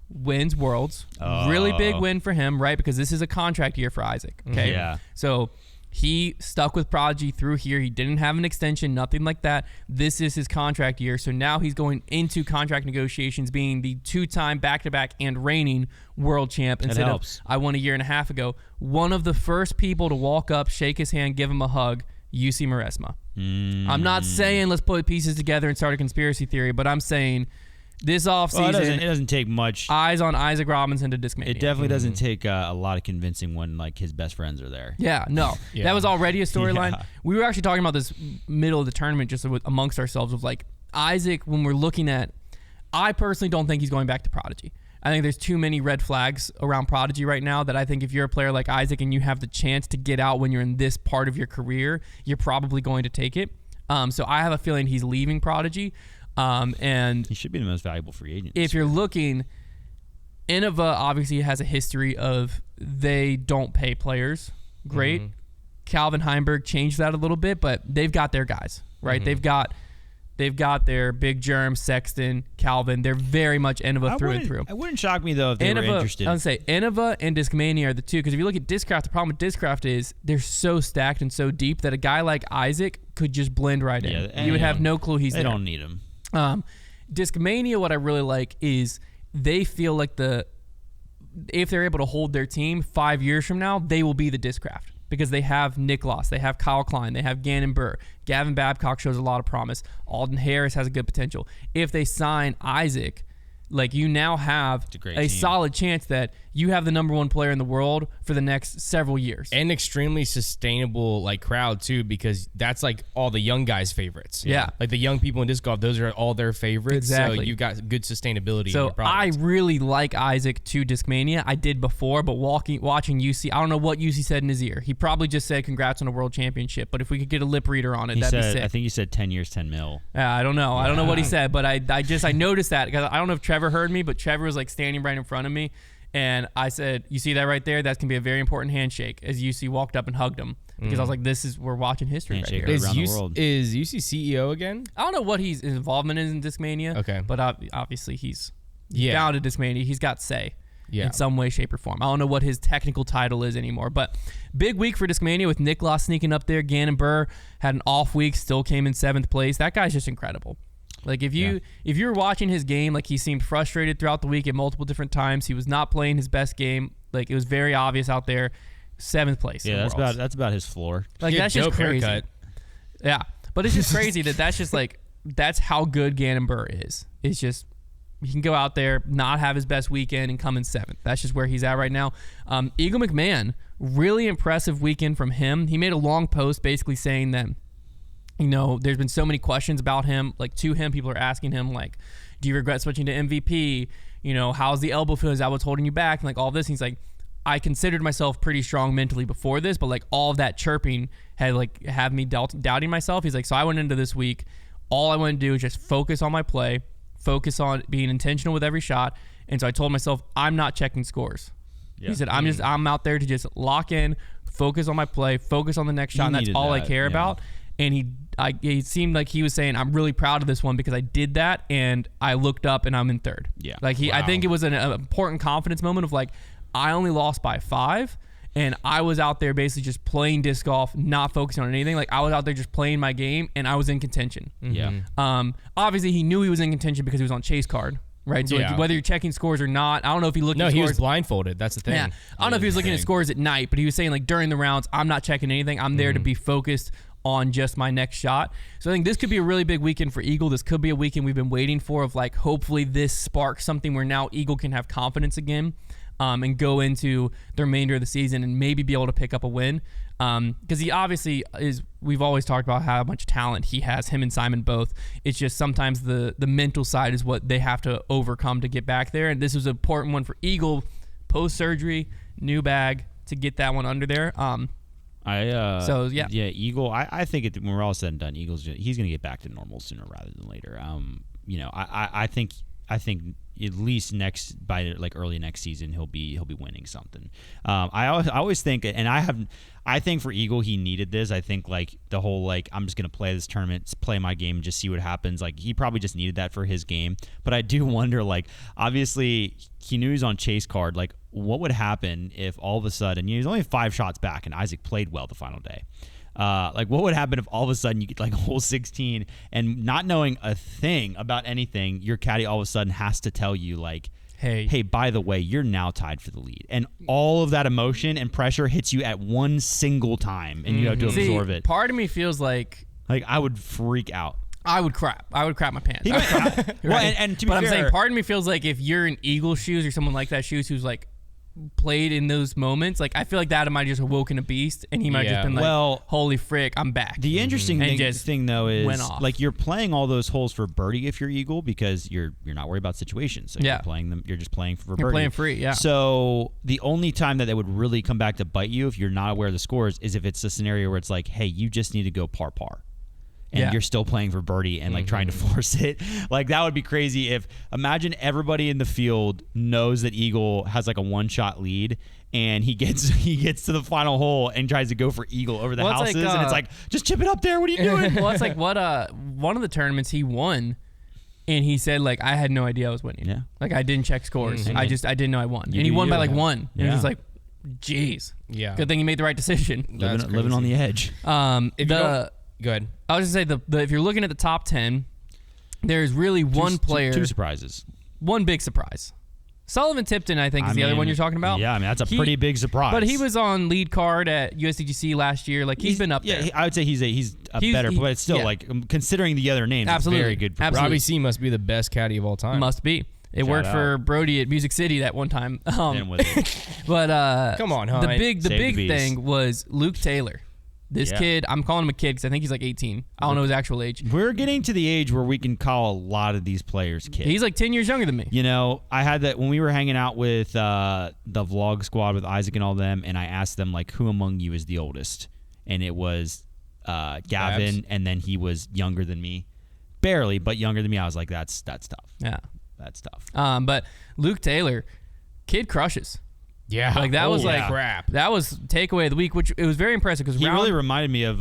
wins Worlds. Really big win for him, right? Because this is a contract year for Isaac. Okay. Yeah. So he stuck with Prodigy through here. He didn't have an extension, nothing like that. This is his contract year. So now he's going into contract negotiations being the 2-time back-to-back and reigning world champ instead of I won a year and a half ago. One of the first people to walk up, shake his hand, give him a hug, UC Maresma. I'm not saying let's put pieces together and start a conspiracy theory, but I'm saying this offseason, it doesn't take much. Eyes on Isaac Robinson to Discmania. It definitely doesn't take a lot of convincing when like his best friends are there. Yeah, no. Yeah. That was already a storyline. Yeah. We were actually talking about this middle of the tournament just amongst ourselves of like Isaac, when we're looking at, I personally don't think he's going back to Prodigy. I think there's too many red flags around Prodigy right now that I think if you're a player like Isaac and you have the chance to get out when you're in this part of your career, you're probably going to take it. So I have a feeling he's leaving Prodigy. And he should be the most valuable free agent. If you're looking, Innova obviously has a history of they don't pay players great. Calvin Heimberg changed that a little bit, but they've got their guys, right? They've got their Big Germ, Sexton, Calvin. They're very much Innova through and through. It wouldn't shock me though if they were interested. I would say Innova and Discmania are the two, because if you look at Discraft, the problem with Discraft is they're so stacked and so deep that a guy like Isaac could just blend right in. You would have no clue he's there. They don't need him. Discmania, what I really like is they feel like if they're able to hold their team 5 years from now, they will be the Discraft, because they have Niklas, they have Kyle Klein, they have Gannon Burr. Gavin Babcock shows a lot of promise. Alden Harris has a good potential. If they sign Isaac, like, you now have a solid chance that you have the number one player in the world for the next several years. And extremely sustainable like crowd too, because that's like all the young guys' favorites. Yeah. Like the young people in disc golf, those are all their favorites. Exactly. So you've got good sustainability in So your product. I really like Isaac to Discmania. I did before, but watching UC, I don't know what UC said in his ear. He probably just said congrats on a world championship, but if we could get a lip reader on it, that'd be sick. I think he said 10 years, 10 mil. I don't know. I don't know what he said, but I noticed that, because I don't know if Trevor heard me, but Trevor was like standing right in front of me. And I said, you see that right there? That's going to be a very important handshake, as UC walked up and hugged him. Because I was like, we're watching history Handshake right here. around the world. Is UC CEO again? I don't know what his involvement is in Discmania. Okay. But obviously he's down to Discmania. He's got say in some way, shape, or form. I don't know what his technical title is anymore. But big week for Discmania with Niklas sneaking up there. Gannon Burr had an off week, still came in 7th place. That guy's just incredible. Like, if you're watching his game, like, he seemed frustrated throughout the week at multiple different times. He was not playing his best game. Like, it was very obvious out there. 7th place. Yeah, that's about his floor. Like, that's just crazy. Haircut. Yeah, but it's just crazy that's just like, that's how good Gannon Burr is. It's just, he can go out there, not have his best weekend, and come in 7th. That's just where he's at right now. Eagle McMahon, really impressive weekend from him. He made a long post basically saying that, there's been so many questions about him. Like, to him, people are asking him, like, do you regret switching to MVP? How's the elbow feel? Is that what's holding you back? And, like, all this. And he's like, I considered myself pretty strong mentally before this, but, like, all of that chirping had, like, have me doubting myself. He's like, so I went into this week, all I want to do is just focus on my play, focus on being intentional with every shot. And so I told myself, I'm not checking scores. Yeah. He said, I'm out there to just lock in, focus on my play, focus on the next shot, and that's all I care about. And he seemed like he was saying, I'm really proud of this one because I did that, and I looked up and I'm in 3rd. Yeah. Like, I think it was an important confidence moment of, like, I only lost by 5, and I was out there basically just playing disc golf, not focusing on anything. Like, I was out there just playing my game, and I was in contention. Yeah. Obviously, he knew he was in contention because he was on chase card. Right, so like, whether you're checking scores or not, I don't know if he looked at scores. No, he was blindfolded. That's the thing. Yeah. I don't know if he was looking at scores at night, but he was saying, like, during the rounds, I'm not checking anything. I'm there to be focused on just my next shot. So I think this could be a really big weekend for Eagle. This could be a weekend we've been waiting for, of, like, hopefully this sparks something where now Eagle can have confidence again. and go into the remainder of the season and maybe be able to pick up a win. Because he obviously is, we've always talked about how much talent he has, him and Simon both. It's just sometimes the mental side is what they have to overcome to get back there. And this was an important one for Eagle, post-surgery, new bag, to get that one under there. Eagle. I think when we're all said and done, Eagles, he's going to get back to normal sooner rather than later. I think at least by early next season he'll be winning something. I always think, and I think for Eagle he needed this. I think the whole I'm just gonna play this tournament, play my game, and just see what happens. He probably just needed that for his game. But I do wonder, obviously he knew he was on chase card. What would happen if all of a sudden he was only 5 shots back and Isaac played well the final day? What would happen if all of a sudden you get hole 16 and not knowing a thing about anything, your caddy all of a sudden has to tell you hey, by the way, you're now tied for the lead, and all of that emotion and pressure hits you at one single time, and you have to absorb it. Part of me feels like I would freak out. I would crap my pants. Well, and to be fair, I'm saying part of me feels like if you're in Eagle shoes or someone like that shoes who's played in those moments, I feel like that might have just awoken a beast, and he might have just been holy frick, I'm back. The interesting thing though is went off. You're playing all those holes for birdie if you're Eagle, because you're not worried about situations. So you're playing them, you're just playing for birdie. You're playing free, yeah. So the only time that would really come back to bite you if you're not aware of the scores is if it's a scenario where it's hey, you just need to go par. And you're still playing for birdie and trying to force it. That would be crazy imagine everybody in the field knows that Eagle has a 1-shot lead, and he gets to the final hole and tries to go for Eagle over the houses, and it's just chip it up there. What are you doing? Well, it's one of the tournaments he won, and he said I had no idea I was winning. Yeah. I didn't check scores. I didn't know I won. And he won by 1. And it was geez. Yeah. Good thing he made the right decision. Living on the edge. Go ahead. I was going to say, if you're looking at the top 10, there's really one player. Two surprises. One big surprise. Sullivan Tipton, I think, is the other one you're talking about. Yeah, that's a pretty big surprise. But he was on lead card at USDGC last year. He's been up there. I would say he's better, but it's still considering the other names, absolutely. It's very good. Robbie C must be the best caddy of all time. Must be. It worked for Brody at Music City that one time. With it. But come on, huh? The big thing was Luke Taylor. This kid, I'm calling him a kid because I think he's 18. I don't know his actual age. We're getting to the age where we can call a lot of these players kids. He's 10 years younger than me. I had that when we were hanging out with the vlog squad with Isaac and all them, and I asked them who among you is the oldest, and it was Gavin, Babs. and then he was younger than me, barely, but younger than me. I was that's tough. Yeah, that's tough. But Luke Taylor, kid crushes. Yeah, that was crap. That was takeaway of the week, which it was very impressive because he really reminded me of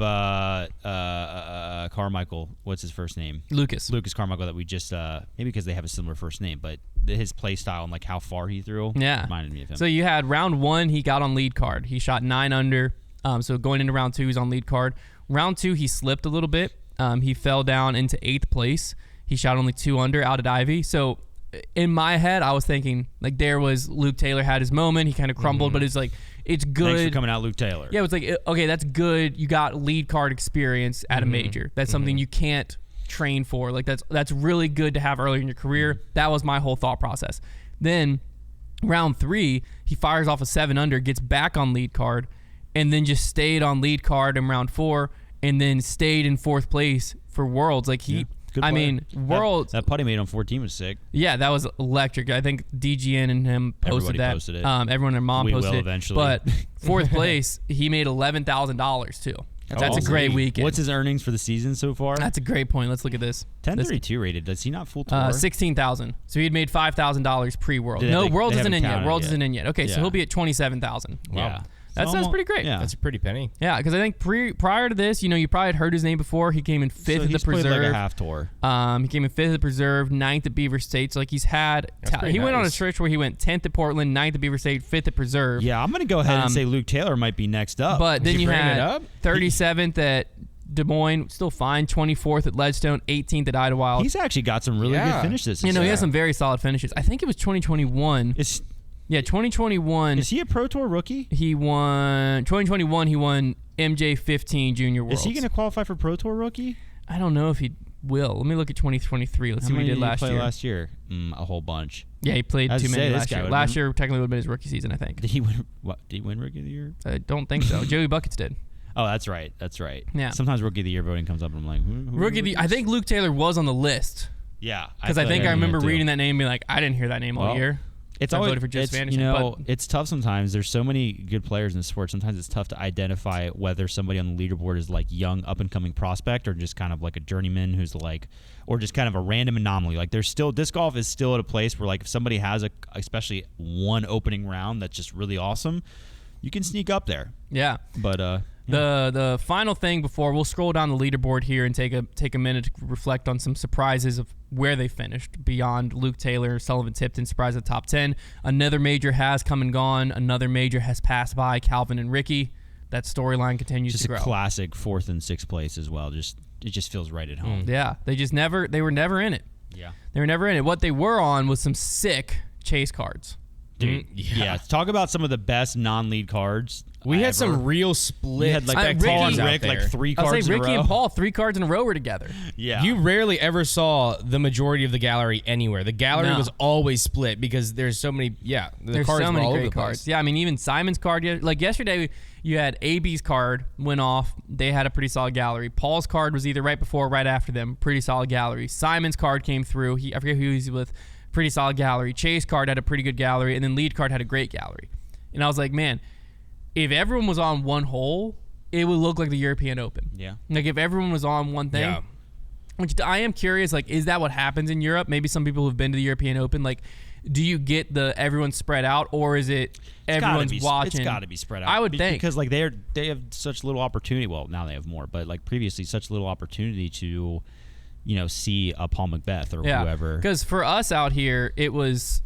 Carmichael. What's his first name? Lucas Carmichael. That we just maybe because they have a similar first name, but his play style and how far he threw reminded me of him. So you had round 1, he got on lead card. He shot 9 under. So going into round 2, he's on lead card. Round 2, he slipped a little bit. He fell down into 8th place. He shot only 2 under out at Ivy. So in my head, I was thinking there was Luke Taylor had his moment. He kind of crumbled, but it's it's good. Thanks for coming out, Luke Taylor. Yeah, it was okay, that's good. You got lead card experience at a major. That's something you can't train for. That's really good to have early in your career. That was my whole thought process. Then round 3, he fires off a 7 under, gets back on lead card, and then just stayed on lead card in round 4, and then stayed in 4th place for Worlds. Worlds. That putt he made on 14 was sick. Yeah, that was electric. I think DGN and him posted Everybody posted it. Everyone and their mom we posted will it. Eventually. But 4th place, he made $11,000 too. That's a great weekend. What's his earnings for the season so far? That's a great point. Let's look at this. 1032 rated. Does he not full tour? $16,000. So he had made $5,000 pre-World. No, Worlds isn't in yet. Worlds isn't in yet. Okay, so he'll be at $27,000. Wow. Yeah. That's pretty great. Yeah. That's a pretty penny. Yeah, because I think prior to this, you probably had heard his name before. He came in 5th at the Preserve. Played a half tour. He came in 5th at the Preserve, 9th at Beaver State. So he's had. He went on a stretch where he went 10th at Portland, 9th at Beaver State, 5th at Preserve. Yeah, I'm gonna go ahead and say Luke Taylor might be next up. But then you had 37th at Des Moines, still fine. 24th at Ledgestone, 18th at Idlewild. He's actually got some really good finishes. He has some very solid finishes. I think it was 2021. 2021. Is he a Pro Tour rookie? He won 2021. He won MJ 15 Junior Worlds. Is he going to qualify for Pro Tour rookie? I don't know if he. will. Let me look at 2023. Let's see what he did last year. Last year? A whole bunch. Yeah, he played too many last year. Last year technically would have been his rookie season, I think. Did he win? What? Did he win Rookie of the Year? I don't think so. Joey Buckets did. Oh, that's right. That's right. Yeah. Sometimes Rookie of the Year voting comes up, and I'm like, who Rookie of the. I think Luke Taylor was on the list. Yeah, because I think I remember reading that name and being like, I didn't hear that name all year. It's always voted for Just Vanishing. It's tough sometimes. There's so many good players in the sport. Sometimes it's tough to identify whether somebody on the leaderboard is like young, up and coming prospect, or just kind of like a journeyman who's like, or just kind of a random anomaly. Like there's still disc golf is still at a place where like if somebody has especially one opening round that's just really awesome, you can sneak up there. Yeah, but the final thing before we'll scroll down the leaderboard here and take a minute to reflect on some surprises of where they finished beyond Luke Taylor, Sullivan Tipton, surprise at the top 10. Another major has come and gone. Another major has passed by, Calvin and Ricky. That storyline continues to grow. Just a classic 4th and 6th place as well. It just feels right at home. Yeah, they were never in it. Yeah. They were never in it. What they were on was some sick chase cards. Dude, yeah. Talk about some of the best non-lead cards. We had some real split. We had like Paul and Rick, like 3 cards in a row. I was like, Ricky and Paul, 3 cards in a row were together. Yeah. You rarely ever saw the majority of the gallery anywhere. The gallery was always split because there's so many. Yeah, there's cards so many all great over the cards. place. Yeah, I mean even Simon's card. Like yesterday, you had AB's card went off. They had a pretty solid gallery. Paul's card was either right before or right after them. Pretty solid gallery. Simon's card came through. I forget who he was with. Pretty solid gallery. Chase card had a pretty good gallery, and then lead card had a great gallery. And I was like, man, if everyone was on one hole, it would look like the European Open. Yeah. Like if everyone was on one thing. Yeah. Which I am curious, like, is that what happens in Europe? Maybe some people who've been to the European Open, like, do you get the everyone spread out, or is it everyone's watching? It's got to be spread out. I would think because like they have such little opportunity. Well, now they have more, but like previously, such little opportunity to, see a Paul Macbeth or whoever. Because for us out here, it was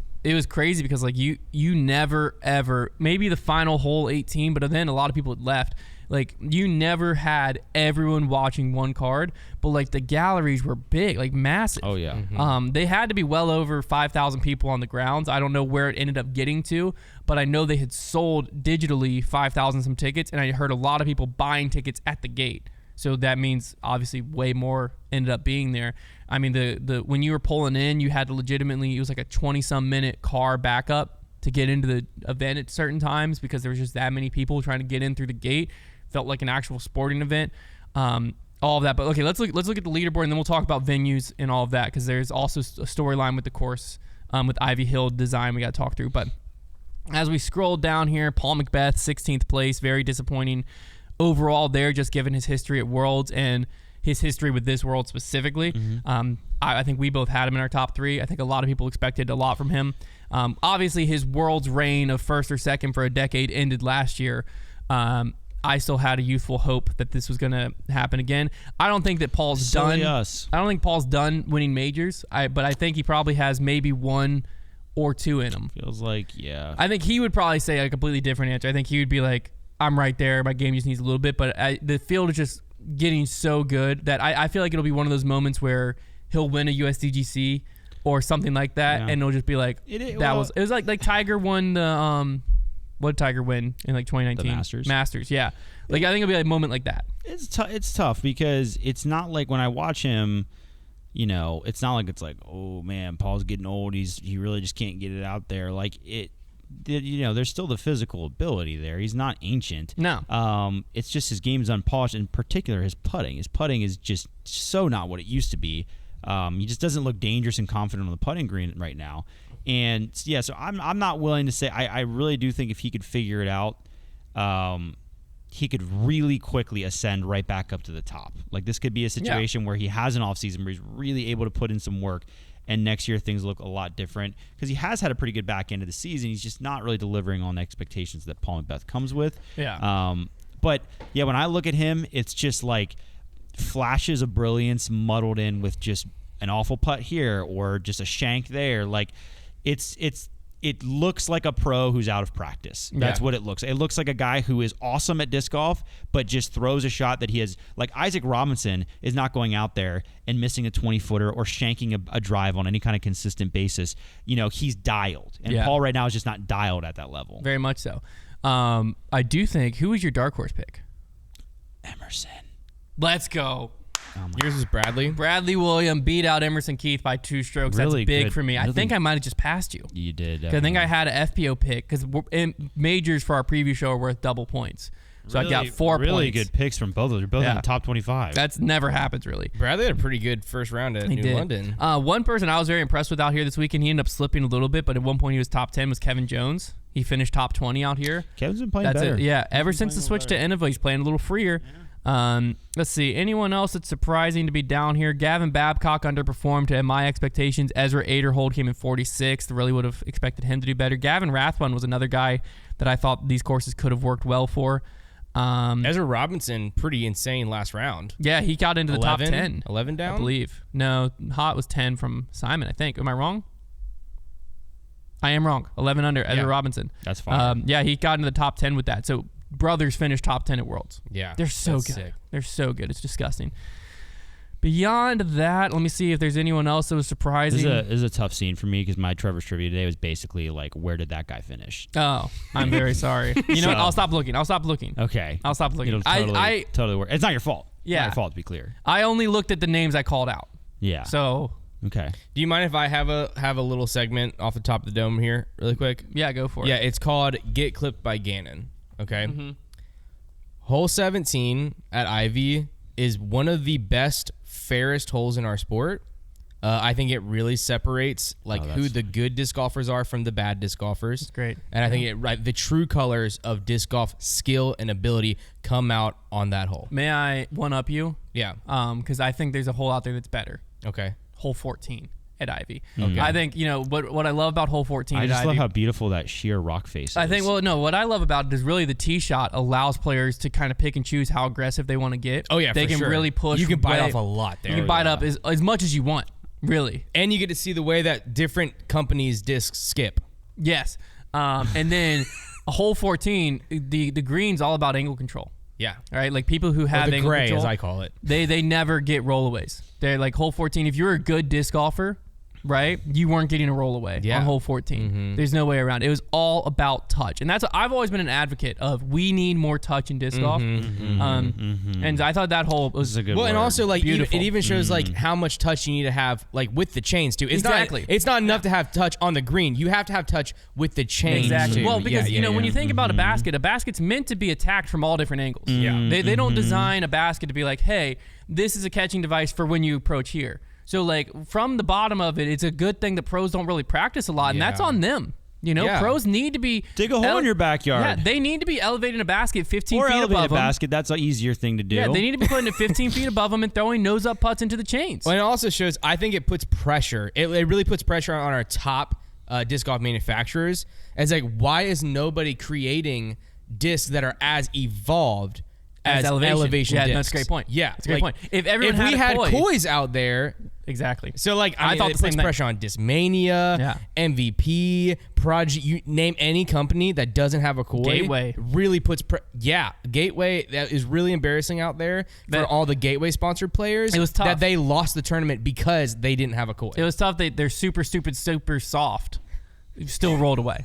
crazy because like you never ever, maybe the final hole 18, but then a lot of people had left. Like you never had everyone watching one card, but like the galleries were big, like massive. Oh yeah. Mm-hmm. They had to be well over 5,000 people on the grounds. I don't know where it ended up getting to, but I know they had sold digitally 5,000 some tickets, and I heard a lot of people buying tickets at the gate. So that means obviously way more ended up being there. I mean, the when you were pulling in, you had to legitimately, it was like a 20-some minute car backup to get into the event at certain times because there was just that many people trying to get in through the gate. Felt like an actual sporting event. All of that. But okay, let's look at the leaderboard, and then we'll talk about venues and all of that because there's also a storyline with the course with Ivy Hill design we got to talk through. But as we scroll down here, Paul Macbeth, 16th place, very disappointing overall there, just given his history at Worlds and his history with this World specifically. Mm-hmm. I think we both had him in our top 3. I think a lot of people expected a lot from him. Obviously, his Worlds reign of first or second for a decade ended last year. I still had a youthful hope that this was going to happen again. I don't think that Paul's done. Us. I don't think Paul's done winning majors. But I think he probably has maybe 1 or 2 in him. Feels like, yeah. I think he would probably say a completely different answer. I think he would be like, I'm right there. My game just needs a little bit. But the field is just getting so good that I feel like it'll be one of those moments where he'll win a USDGC or something like that, and it'll just be like, it was like Tiger won the what did Tiger win in like 2019? The Masters, yeah. Like I think it'll be like a moment like that. It's tough because it's not like when I watch him, it's not like it's like, oh man, Paul's getting old. He really just can't get it out there. Like there's still the physical ability there. He's not ancient. No. It's just his game's unpolished. In particular, his putting. His putting is just so not what it used to be. He just doesn't look dangerous and confident on the putting green right now. And yeah, so I'm not willing to say. I really do think if he could figure it out, he could really quickly ascend right back up to the top. Like this could be a situation where he has an off season where he's really able to put in some work. And next year things look a lot different because he has had a pretty good back end of the season. He's just not really delivering on the expectations that Paul Macbeth comes with. Yeah. But yeah, when I look at him, it's just like flashes of brilliance muddled in with just an awful putt here or just a shank there. Like it looks like a pro who's out of practice. That's what it looks. It looks like a guy who is awesome at disc golf, but just throws a shot that he has. Like Isaac Robinson is not going out there and missing a 20-footer or shanking a drive on any kind of consistent basis. He's dialed, and Paul right now is just not dialed at that level. Very much so. I do think. Who was your dark horse pick? Emerson. Let's go. Yours is Bradley. Bradley William beat out Emerson Keith by 2 strokes. Really That's big good. for me. I Really- think I might have just passed you. You did. 'Cause I think I had an FPO pick because majors for our preview show are worth double points. So I got 4 points. Really good picks from both of them. They're both in the top 25. That's never happens, really. Bradley had a pretty good first round at He New did. London. One person I was very impressed with out here this weekend, he ended up slipping a little bit, but at one point he was top 10, was Kevin Jones. He finished top 20 out here. Kevin's been playing That's better. it. Yeah, ever since the switch to Innova, he's playing a little freer. Let's see. Anyone else that's surprising to be down here? Gavin Babcock underperformed to my expectations. Ezra Aderhold came in 46th. Really would have expected him to do better. Gavin Rathbun was another guy that I thought these courses could have worked well for. Ezra Robinson, pretty insane last round. Yeah, he got into the top 10. 11 down? I believe. No, Hot was 10 from Simon, I think. Am I wrong? I am wrong. 11 under, Ezra Robinson. That's fine. Yeah, he got into the top 10 with that. So brothers finished top 10 at Worlds. Yeah. They're so that's good. sick. They're so good. It's disgusting. Beyond that, let me see if there's anyone else that was surprising. This is a tough scene for me because my Trevor's trivia today was basically like, where did that guy finish? Oh, I'm very sorry. You know what? I'll stop looking. Okay. I'll stop looking. It'll totally work. It's not your fault. Yeah. Not your fault, to be clear. I only looked at the names I called out. Yeah. So, Okay. Do you mind if I have a little segment off the top of the dome here really quick? yeah, go for it. Yeah, it's called Get Clipped by Gannon. Okay. Mm-hmm. Hole 17 at Ivy is one of the best, fairest holes in our sport. I think it really separates who the good disc golfers are from the bad disc golfers. It's great. And I think the true colors of disc golf skill and ability come out on that hole. May I one-up you? Yeah. Because I think there's a hole out there that's better. Okay. Hole 14 at Ivy. Okay. I think, what I love about hole 14 I at just Ivy. love how beautiful that sheer rock face is. I think, what I love about it is really the tee shot allows players to kind of pick and choose how aggressive they want to get. Oh, yeah, They for can sure. really push. You can bite way- off a lot there. You can bite up as much as you want, really. And you get to see the way that different companies' discs skip. Yes. And then hole 14, the green's all about angle control. Yeah. All right, like people who Or have the angle gray, control, as I call it. they never get rollaways. They're like hole 14. If you're a good disc golfer, right, you weren't getting a rollaway on hole 14. There's no way around it. It was all about touch, and that's what I've always been an advocate of. We need more touch in disc golf, and I thought that hole was a good Well, and word. also Beautiful. it even shows how much touch you need to have with the chains too. It's Exactly. not it's not enough to have touch on the green. You have to have touch with the chains. Exactly. too. Well, because Yeah, when you think about a basket's meant to be attacked from all different angles. Yeah. They don't design a basket to be like, hey, this is a catching device for when you approach here. So like from the bottom of it, it's a good thing that pros don't really practice a lot, and that's Yeah. on them. Yeah. Pros need to be Dig a hole in your backyard. Yeah, they need to be elevating a basket 15 or feet elevated above them. basket. That's an easier thing to do. Yeah, they need to be putting it 15 feet above them and throwing nose up putts into the chains. Well, and it also shows. I think it puts pressure. It really puts pressure on our top disc golf manufacturers. It's like, why is nobody creating discs that are as evolved as elevation Yeah, discs? that's a great point. Yeah, that's a great point. If everyone we had had a koi, out there, exactly. so I I mean, thought it the same puts thing. pressure on Discmania, Yeah. MVP, Project. You name any company that doesn't have a koi. Gateway. really puts. Gateway. That is really embarrassing out there for all the Gateway sponsored players. It was tough. that they lost the tournament because they didn't have a koi. It was tough. They're super stupid, super soft. Still rolled away.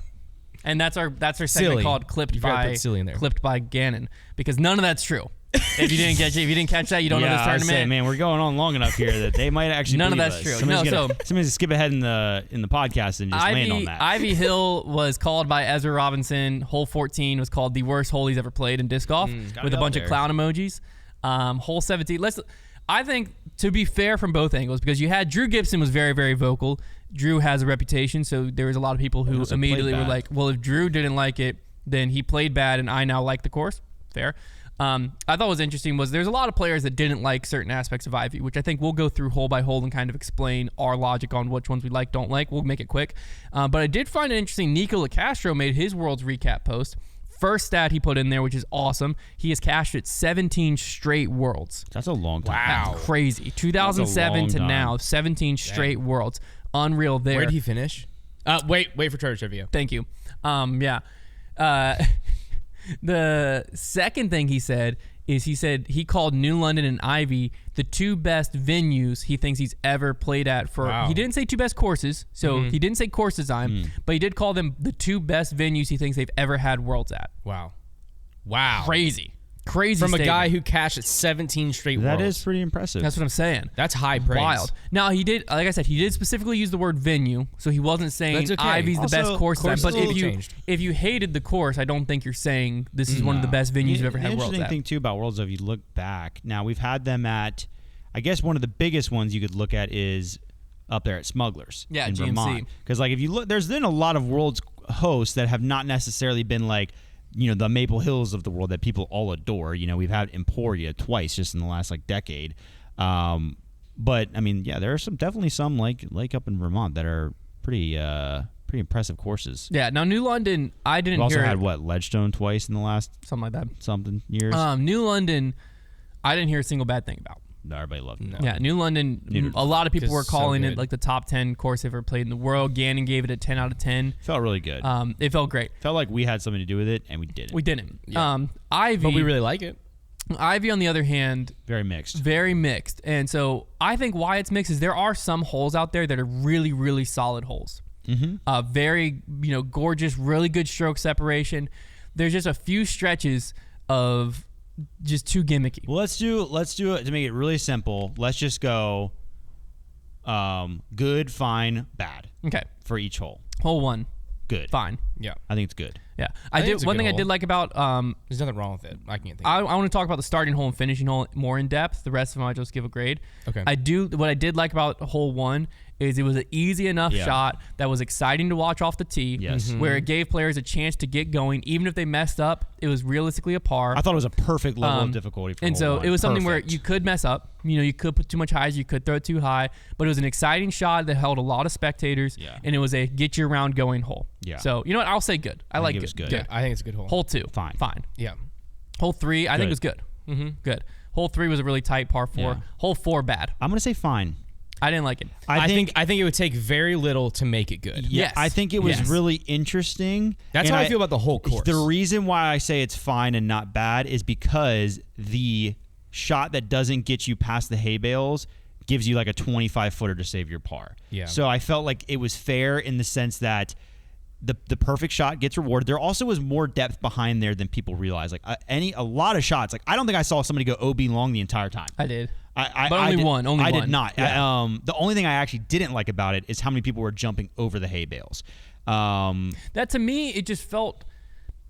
And that's our segment Silly. called clipped You've gotta by put silly in there. clipped by Gannon, because none of that's true. If you didn't catch that, you don't know this I tournament. say, man, we're going on long enough here that they might actually. None of believe that's us. true. Somebody's No, gonna, somebody's skip ahead in the podcast and just land on that. Ivy Hill was called by Ezra Robinson. Hole 14 was called the worst hole he's ever played in disc golf, with a bunch of clown emojis. Hole 17. I think, to be fair from both angles, because you had Drew Gibson was very, very vocal. Drew has a reputation, so there was a lot of people who also immediately played were bad. like, well, if Drew didn't like it, then he played bad, and I now like the course. Fair. I thought was interesting was there's a lot of players that didn't like certain aspects of Ivy, which I think we'll go through hole by hole and kind of explain our logic on which ones we like, don't like. We'll make it quick. But I did find it interesting. Nico LaCastro made his Worlds recap post. First stat he put in there, which is awesome. He has cashed at 17 straight Worlds. That's a long time. Wow. That's crazy. 2007 long to time. now, 17 straight Worlds. Unreal there. Where did he finish? Wait for Trevor trivia. Thank you. Yeah. The second thing he said is he called New London and Ivy the two best venues he thinks he's ever played at for. Wow. He didn't say two best courses, so he didn't say course design, but he did call them the two best venues he thinks they've ever had Worlds at. Wow. Crazy. Crazy from a statement. guy who cashed at 17 straight That worlds. is pretty impressive. That's what I'm saying. That's high praise. Wild. Now he did, like I said, he did specifically use the word venue, so he wasn't saying That's okay. Ivy's the Also, best course course design. But is a little if changed. you hated the course, I don't think you're saying this is one of the best venues you've ever had The Worlds interesting at. thing too about Worlds, if you look back, now we've had them at, I guess one of the biggest ones you could look at is up there at Smugglers Yeah, in GMC. Vermont. Because like if you look, there's been a lot of Worlds hosts that have not necessarily been like, the Maple Hills of the world that people all adore. We've had Emporia twice just in the last like decade. But I mean, yeah, there are definitely some like up in Vermont that are pretty impressive courses. Yeah. Now New London, I didn't We've also hear had Ledgestone twice in the last something like that. years. New London, I didn't hear a single bad thing about. Everybody loved it. Yeah, New London. A lot of people 'Cause were it's so calling it good. like the top 10 course ever played in the world. Gannon gave it a 10 out of 10. Felt really good. It felt great. Felt like we had something to do with it, and we didn't. We didn't. Yeah. Ivy, But we really like it. Ivy, on the other hand, Very mixed. very mixed. And so I think why it's mixed is there are some holes out there that are really, really solid holes. Very, gorgeous, really good stroke separation. There's just a few stretches of just too gimmicky. Well, let's do it to make it really simple. Let's just go good, fine, bad Okay. for each hole. Hole 1, Good. fine. Yeah. I think it's good. Yeah. I think did it's a one good thing I hole. did like about There's nothing wrong with it. I can't think. I want to talk about the starting hole and finishing hole more in depth. The rest of them I just give a grade. Okay. What I did like about hole 1 is it was an easy enough Yeah. shot that was exciting to watch off the tee. Yes. Where it gave players a chance to get going. Even if they messed up, it was realistically a par. I thought it was a perfect level of difficulty for And hole so one. it was something where Perfect. you could mess up. You could put too much highs, you could throw it too high, but it was an exciting shot that held a lot of spectators, Yeah. and it was a get your round going hole. Yeah. So you know what? I'll say good. I like it it. was good. yeah, I think it's a good hole. Hole 2, Fine. Fine. Hole 3, I think Good. was good. Good. Hole 3 was a really tight par 4. Yeah. Hole 4, bad. I'm gonna say fine. I didn't like it. I think it would take very little to make it good. Yes. I think it was Yes. really interesting. That's and how I feel about the whole course. The reason why I say it's fine and not bad is because the shot that doesn't get you past the hay bales gives you like a 25-footer to save your par. Yeah. So I felt like it was fair in the sense that the perfect shot gets rewarded. There also was more depth behind there than people realize. Like a lot of shots. Like I don't think I saw somebody go OB long the entire time. I did. But only one. I did not. The only thing I actually didn't like about it is how many people were jumping over the hay bales. That to me, it just felt.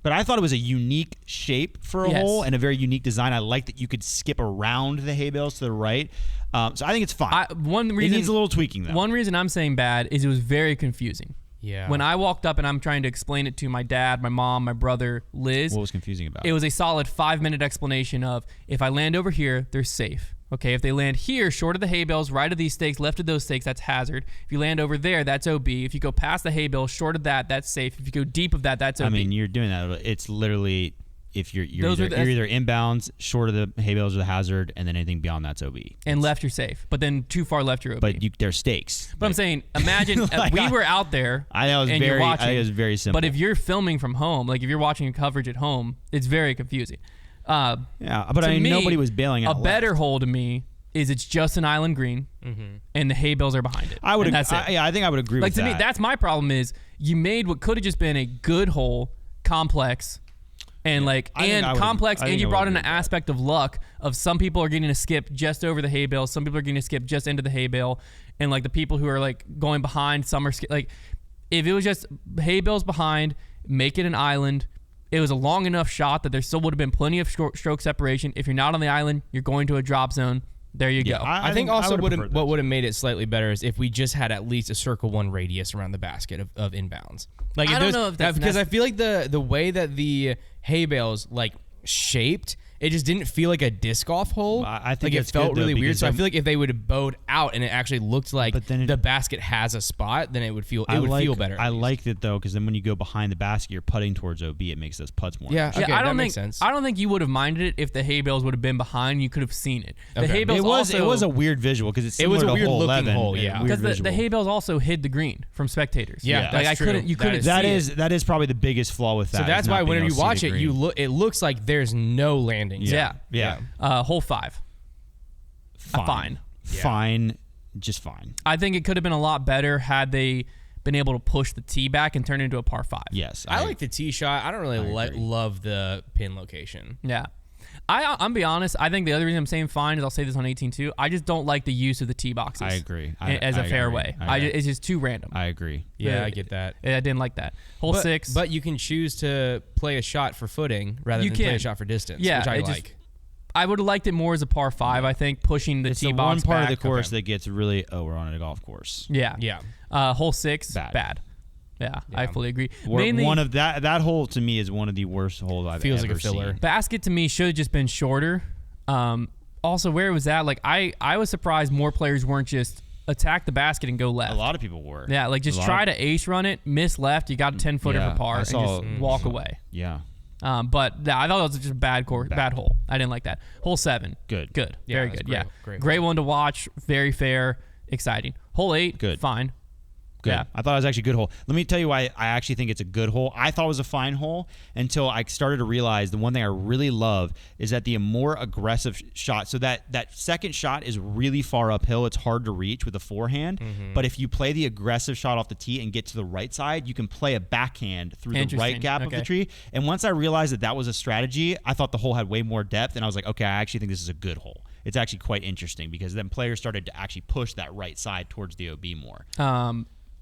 But I thought it was a unique shape for a Yes. hole and a very unique design. I like that you could skip around the hay bales to the right. So I think it's fine. One it reason needs a little tweaking though. One reason I'm saying bad is it was very confusing. Yeah. When I walked up and I'm trying to explain it to my dad, my mom, my brother, Liz, What was confusing about it was a solid 5-minute explanation of if I land over here, they're safe. Okay, if they land here, short of the hay bales, right of these stakes, left of those stakes, that's hazard. If you land over there, that's OB. If you go past the hay bales, short of that, that's safe. If you go deep of that, that's OB. I mean, you're doing that. It's literally if you're Those are either, you're either inbounds, short of the hay bales or the hazard, and then anything beyond that's OB. and left, you're safe. But then too far left, you're OB. But there's stakes. But I'm saying, imagine Like, we were out there I know it was and you're very. I watching. think it was very simple. But if you're filming from home, like if you're watching coverage at home, it's very confusing. yeah, but To I mean, me, nobody was bailing out. A better hole to me is it's just an island green, and the hay bales are behind it. I would. And that's it. I think I would agree Like with to that. me, that's my problem. Is you made what could have just been a good hole, complex, and like I think and I would- complex, I and think you I would brought in agree an with that. aspect of luck of some people are getting to skip just over the hay bale, some people are getting to skip just into the hay bale, and like the people who are like going behind, some are like if it was just hay bales behind, make it an island. It was a long enough shot that there still would have been plenty of stroke separation. If you're not on the island, you're going to a drop zone. There you Yeah, go. I think also would've preferred what that. would have made it slightly better is if we just had at least a circle 1 radius around the basket of inbounds. Like I don't know if that's because I feel like the way that the hay bales like shaped, it just didn't feel like a disc golf hole. I think like it it's felt good, though, really weird. because So I then- feel like if they would have bowed out and it actually looked like But then the basket has a spot, then it would feel I feel better. at I least. liked it though because then when you go behind the basket, you're putting towards OB. It makes those putts more. Yeah, efficient. okay, I don't that think makes sense. I don't think you would have minded it if the hay bales would have been behind. You could have seen it. The Okay. hay bales It was also, a weird visual because It was a weird hole looking 11, hole, and yeah. weird because the visual. hay bales also hid the green from spectators. Yeah, like that's I true. couldn't. You That couldn't. is- see That it. is that is probably the biggest flaw with that. So that's is why not being whenever able you to see watch the it, green. it looks like there's no landings. Yeah. Yeah. Hole 5. Fine. Fine. Just fine. I think it could have been a lot better had they been able to push the tee back and turn it into a par 5. Yes. I like the tee shot. I don't really agree. love the pin location. Yeah. I'm be honest. I think the other reason I'm saying fine is I'll say this on 18 too. I just don't like the use of the tee boxes. I agree. As a fairway. It's just too random. I agree. Yeah, I get that. I didn't like that. Hole 6. But you can choose to play a shot for footing rather than play a shot for distance, which I like. I would have liked it more as a par 5, I think, pushing the tee box one part back. of the course that gets really, we're on a golf course. Yeah. Yeah. Hole 6, bad. Yeah, I fully agree. Mainly, one of that hole to me is one of the worst holes I've ever seen. Feels like a filler. Basket to me should have just been shorter. Also, where it was at, like I was surprised more players weren't just attack the basket and go left. A lot of people were. Yeah, like just try to ace run it, miss left, you got a 10-footer for par, and just walk away. Yeah. But I thought it was just a bad hole. I didn't like that. Hole 7. Good. Very good. Great. Great one to watch. Very fair. Exciting. Hole 8. Good. Fine. Good. Yeah. I thought it was actually a good hole. Let me tell you why I actually think it's a good hole. I thought it was a fine hole until I started to realize the one thing I really love is that the more aggressive shot. So that second shot is really far uphill. It's hard to reach with a forehand. But if you play the aggressive shot off the tee and get to the right side, you can play a backhand through the right gap of the tree. And once I realized that was a strategy, I thought the hole had way more depth. And I was like, okay, I actually think this is a good hole. It's actually quite interesting because then players started to actually push that right side towards the OB more.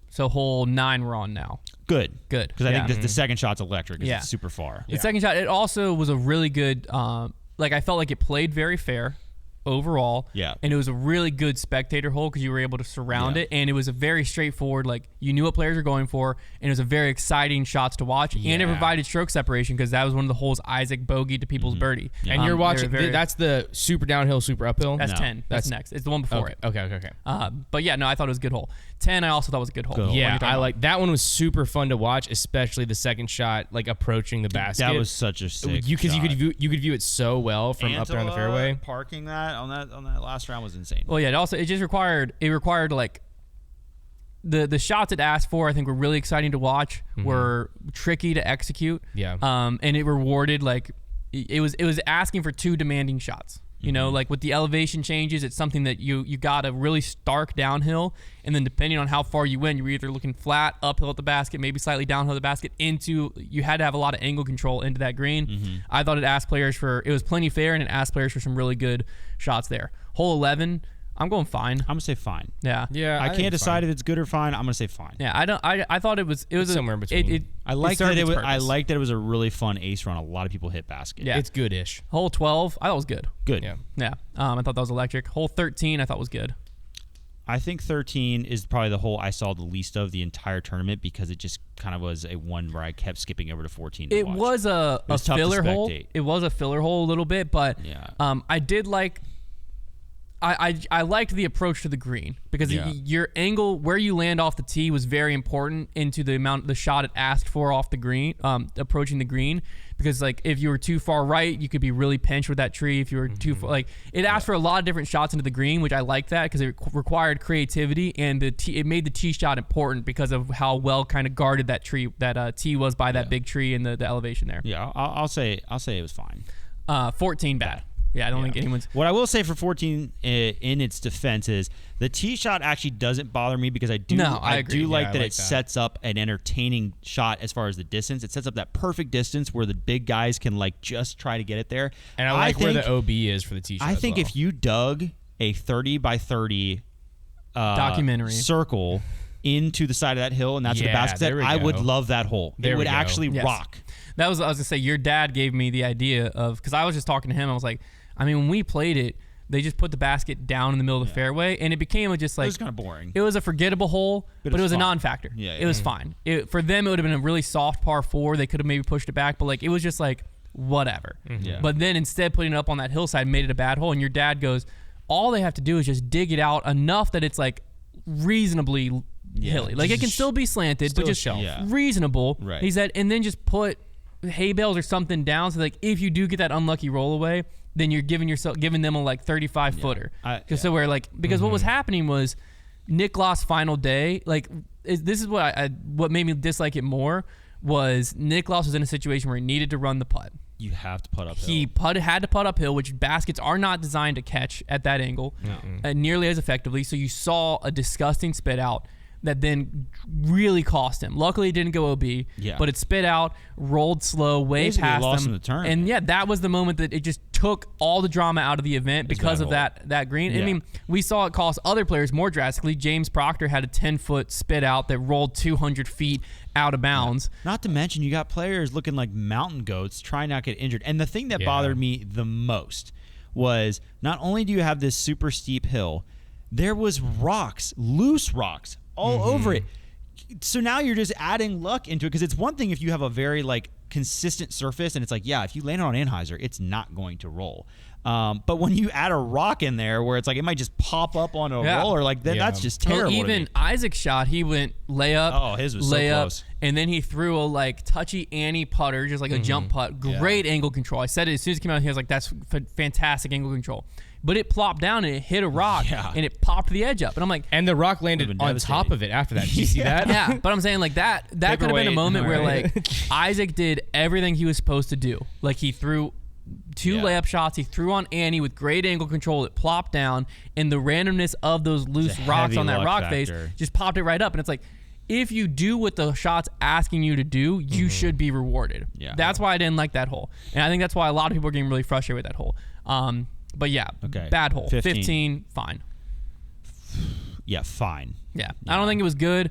So hole 9 we're on now. Good. Because I think the second shot's electric. It's super far. The second shot, it also was a really good, I felt like it played very fair overall. Yeah. And it was a really good spectator hole because you were able to surround it. And it was a very straightforward, you knew what players were going for. And it was a very exciting shots to watch. Yeah. And it provided stroke separation because that was one of the holes Isaac bogeyed to people's birdie. Yeah. And you're watching, that's the super downhill, super uphill? That's 10. That's next. It's the one before it. Okay. But yeah, no, I thought it was a good hole. 10, I also thought was a good hole. Yeah, I like that one. Was super fun to watch, especially the second shot, approaching the basket. That was such a sick shot. Because you could view it so well from up there on the fairway. Parking that on that last round was insane. Well, yeah, it just required the shots it asked for. I think were really exciting to watch. Were tricky to execute. Yeah. And it rewarded it was asking for 2 demanding shots. You know, with the elevation changes, it's something that you got a really stark downhill, and then depending on how far you went, you were either looking flat, uphill at the basket, maybe slightly downhill at the basket. You had to have a lot of angle control into that green. I thought it was plenty fair, and it asked players for some really good shots there. Hole 11, I'm going fine. I'm gonna say fine. Yeah. I can't decide if it's good or fine. I'm gonna say fine. Yeah. I thought it was somewhere in between. I liked that it was a really fun ace run. A lot of people hit basket. Yeah. It's good-ish. Hole 12, I thought was good. Good. Yeah. I thought that was electric. Hole 13, I thought was good. I think 13 is probably the hole I saw the least of the entire tournament because it just kind of was a one where I kept skipping over to 14 to watch. Was a filler hole. It was a filler hole a little bit, but I did like. I liked the approach to the green because your angle where you land off the tee was very important into the shot it asked for off the green, approaching the green. Because if you were too far right, you could be really pinched with that tree. If you were too far, it asked for a lot of different shots into the green, which I liked that because it required creativity and it made the tee shot important because of how well kind of guarded that tee was by that big tree and the elevation there. Yeah, I'll say it was fine. 14 bad. Yeah, I don't think anyone's. What I will say for 14 in its defense is the tee shot actually doesn't bother me because I do like that it sets up an entertaining shot as far as the distance. It sets up that perfect distance where the big guys can just try to get it there. And I like where the OB is for the tee shot. I think if you dug a 30 by 30 documentary circle into the side of that hill and that's where the basket's at, I would love that hole. It would actually rock. That was I was gonna say. Your dad gave me the idea of because I was just talking to him. I was like, when we played it, they just put the basket down in the middle of the fairway, and it became it was kind of boring. It was a forgettable hole, but it was a non-factor. Yeah, it was fine. For them, it would have been a really soft par 4. They could have maybe pushed it back, but it was just whatever. Yeah. But then instead putting it up on that hillside made it a bad hole. And your dad goes, all they have to do is just dig it out enough that it's reasonably hilly. It can still be slanted, but just reasonable. Right. He said, and then just put hay bales or something down so if you do get that unlucky roll away, then you're giving them a 35 footer. So where because what was happening was Nicklaus' final day, this is what made me dislike it more was Nicklaus was in a situation where he needed to run the putt. You have to putt uphill. He had to putt uphill, which baskets are not designed to catch at that angle nearly as effectively. So you saw a disgusting spit out. that then really cost him. Luckily, it didn't go OB, but it spit out, rolled slow, way Basically past lost him. in the tournament. And yeah, that was the moment that it just took all the drama out of the event because of that green. Yeah. I mean, we saw it cost other players more drastically. James Proctor had a 10-foot spit out that rolled 200 feet out of bounds. Not to mention, you got players looking like mountain goats trying not to get injured. And the thing that bothered me the most was not only do you have this super steep hill, there was rocks, loose rocks, all over it. So now you're just adding luck into it, because it's one thing if you have a very like consistent surface and it's like, yeah, if you land on Anheuser, it's not going to roll. But when you add a rock in there where it's like it might just pop up on a roller, like that's just terrible. Well, even Isaac's shot, he went layup. Oh, his was so close. And then he threw a like touchy Annie putter, just like a jump putt. Great angle control. I said it as soon as it came out. He was like, "That's fantastic angle control." But it plopped down and it hit a rock and it popped the edge up. And I'm like, and the rock landed on top of it after that. Did you see that? Yeah, but I'm saying like that could have been a moment where like Isaac did everything he was supposed to do. Like he threw 2 layup shots. He threw on Annie with great angle control. It plopped down, and the randomness of those loose rocks on that rock face just popped it right up. And it's like, if you do what the shot's asking you to do, you should be rewarded. Yeah. That's why I didn't like that hole. And I think that's why a lot of people are getting really frustrated with that hole. But yeah, bad hole. 15, fine. Yeah, fine. Yeah. I don't think it was good.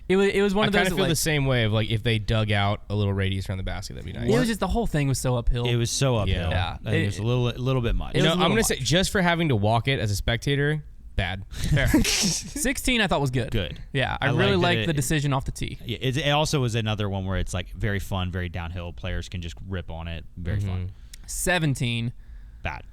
It was one of those. I kind of feel the same way of like if they dug out a little radius around the basket, that'd be nice. It was just the whole thing was so uphill. It was so uphill. Yeah. I think it was a little bit much. I'm going to say, just for having to walk it as a spectator, bad. Fair. 16 I thought was good. Good. Yeah, I really liked the decision off the tee. Yeah, it also was another one where it's like very fun, very downhill. Players can just rip on it. Very fun. 17. Bad.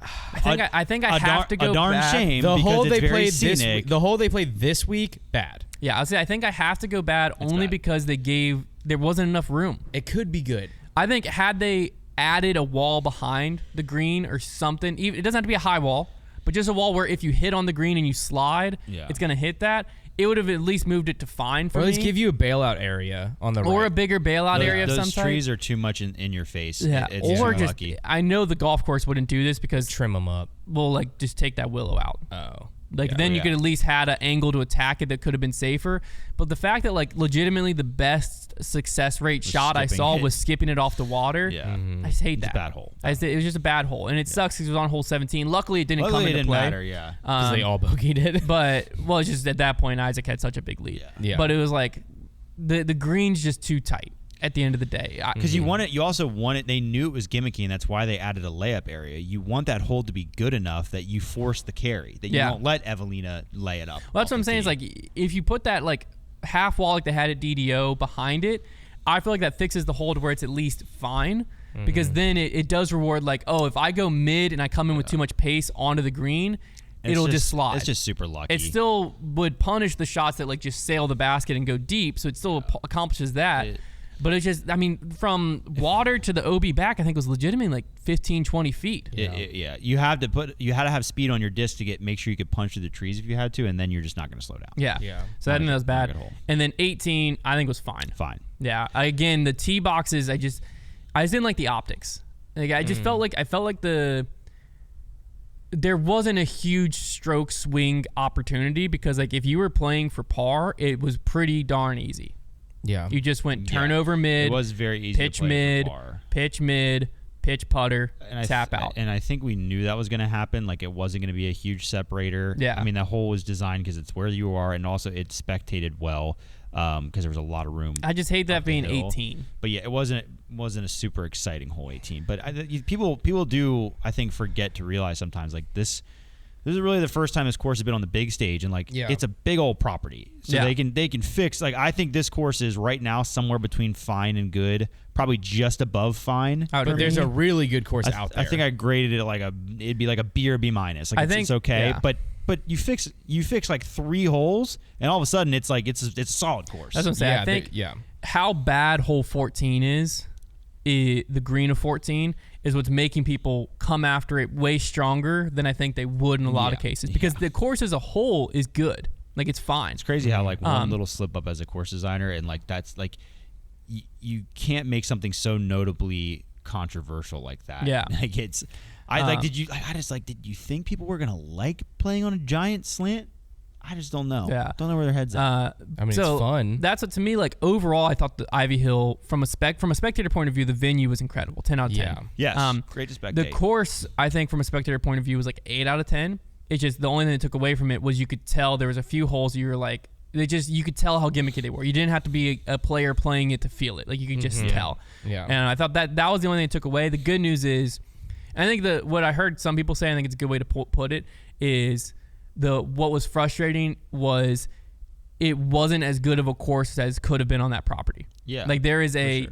I think I have to go a darn bad. shame. The hole because they it's very played scenic. the hole they played this week, bad. Yeah, I'll say I think I have to go bad only bad. because there wasn't enough room. It could be good. I think had they added a wall behind the green or something, it doesn't have to be a high wall, but just a wall where if you hit on the green and you slide, it's going to hit that. It would have at least moved it to fine for me. Or at me. least give you a bailout area on the right. Or a bigger bailout area of some Those type. trees are too much in your face. Yeah. It's Or too just, lucky. I know the golf course wouldn't do this because Trim them up. we'll like just take that willow out. Oh. Like then you could at least had an angle to attack it that could have been safer. But the fact that like legitimately the best success rate shot I saw was skipping it off the water. Yeah. I just hate that. It's a bad hole. It was just a bad hole, and it sucks because it was on hole 17. Luckily, it didn't come into didn't play. matter. Yeah. Because they all bogeyed it. But it's just at that point Isaac had such a big lead. Yeah. But it was like the green's just too tight at the end of the day. Because you also want it. They knew it was gimmicky, and that's why they added a layup area. You want that hole to be good enough that you force the carry, that you won't let Evelina lay it up. Well, that's what I'm saying. Is like if you put that like half wall like they had at DDO behind it, I feel like that fixes the hole to where it's at least fine. Because then it does reward like, oh, if I go mid and I come in with too much pace onto the green, it'll just slide. It's just super lucky. It still would punish the shots that like just sail the basket and go deep, so it still accomplishes that. But it's just, I mean, from water to the OB back, I think it was legitimately like 15, 20 feet. You had to have speed on your disc to make sure you could punch through the trees if you had to, and then you're just not going to slow down. Yeah. So that was bad. And then 18, I think was fine. Fine. Yeah. Again, the tee boxes, I just didn't like the optics. Like I just felt like there wasn't a huge stroke swing opportunity because like if you were playing for par, it was pretty darn easy. Yeah. You just went turnover mid. It was very easy pitch to play mid, for par. pitch mid, pitch putter, tap out. And I think we knew that was going to happen. Like it wasn't going to be a huge separator. Yeah. I mean, that hole was designed because it's where you are, and also it spectated well because there was a lot of room. I just hate that being 18. But yeah, it wasn't a super exciting hole 18. But people do, I think, forget to realize sometimes like this. This is really the first time this course has been on the big stage, and like it's a big old property, so they can fix. Like I think this course is right now somewhere between fine and good, probably just above fine. But there's a really good course out there. I think I graded it it'd be like a B or B minus. Like it's okay, but you fix like 3 holes, and all of a sudden it's like it's a solid course. That's what I'm saying. I think how bad hole 14 is the green of 14 is what's making people come after it way stronger than I think they would in a lot of cases because the course as a whole is good. Like it's fine. It's crazy how like one little slip up as a course designer and like that's like you can't make something so notably controversial like that. Yeah. Like did you think people were gonna like playing on a giant slant? I just don't know. Yeah. Don't know where their heads at. I mean, so it's fun. That's what, to me, like, overall, I thought the Ivy Hill, from a spectator point of view, the venue was incredible. 10 out of 10. Yeah. Yes. Great to spectate. The course, I think, from a spectator point of view, was like 8 out of 10. It's just the only thing that took away from it was you could tell there was a few holes you were like, you could tell how gimmicky they were. You didn't have to be a player playing it to feel it. Like, you could just tell. Yeah. And I thought that was the only thing that took away. The good news is, I think what I heard some people say, I think it's a good way to put it, is what was frustrating was it wasn't as good of a course as could have been on that property. Yeah. Like, there is a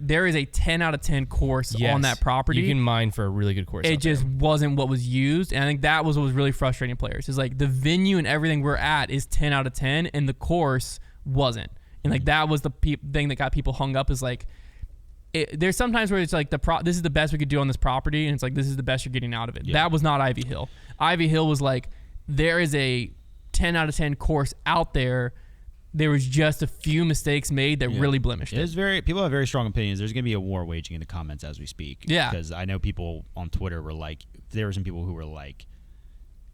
10 out of 10 course on that property. You can mine for a really good course. It just wasn't what was used, and I think that was what was really frustrating players. Is like the venue and everything we're at is 10 out of 10, and the course wasn't. And like that was the thing that got people hung up. Is like there's sometimes where it's like this is the best we could do on this property, and it's like this is the best you're getting out of it. Yeah. That was not Ivy Hill. Ivy Hill was like there is a 10 out of 10 course out there. There was just a few mistakes made that really blemished it. People have very strong opinions. There's going to be a war waging in the comments as we speak. Yeah. Because I know people on Twitter were like, there were some people who were like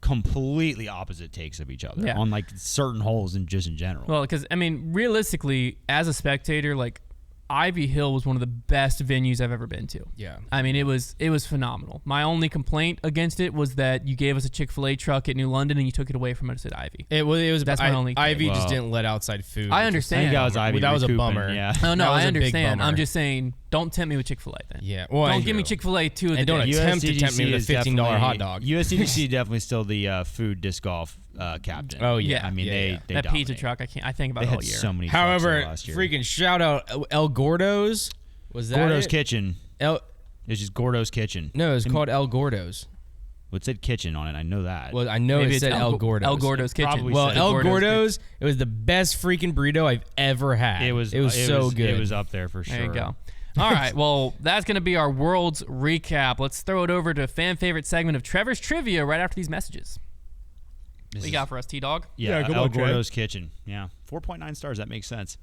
completely opposite takes of each other on like certain holes and just in general. Well, because I mean, realistically, as a spectator, like Ivy Hill was one of the best venues I've ever been to. Yeah. I mean, it was phenomenal. My only complaint against it was that you gave us a Chick-fil-A truck at New London and you took it away from us at Ivy. It was. That's my only. Ivy thing. just didn't let outside food. I I understand. think that was Ivy. That was a recouping, bummer. Yeah. Oh no, That was I a big understand. bummer. I'm just saying, don't tempt me with Chick-fil-A then. Yeah. Well, Don't give me Chick-fil-A two of the And don't day. attempt to tempt me with a $15 hot dog. USDGC definitely still the food disc golf captain. Oh yeah. I mean they that dominate. pizza truck. I think about They it all had year. so many. However, trucks last year. freaking shout out El Gordo's. Was that Gordo's it? Kitchen. It's just Gordo's Kitchen. No, it's called El Gordo's. Well, it said kitchen on it. I know that. Well, I know Maybe it it's said El Gordo's. El Gordo's Kitchen. Probably Well, said El Gordo's Gordo's, it was the best freaking burrito I've ever had. it was so good. It was up there for sure. There you go. All right, well, that's going to be our Worlds recap. Let's throw it over to fan favorite segment of Trevor's Trivia right after these messages. What you got for us, T-Dog? Yeah, come El on, Trey. Gordo's Kitchen. Yeah, 4.9 stars. That makes sense.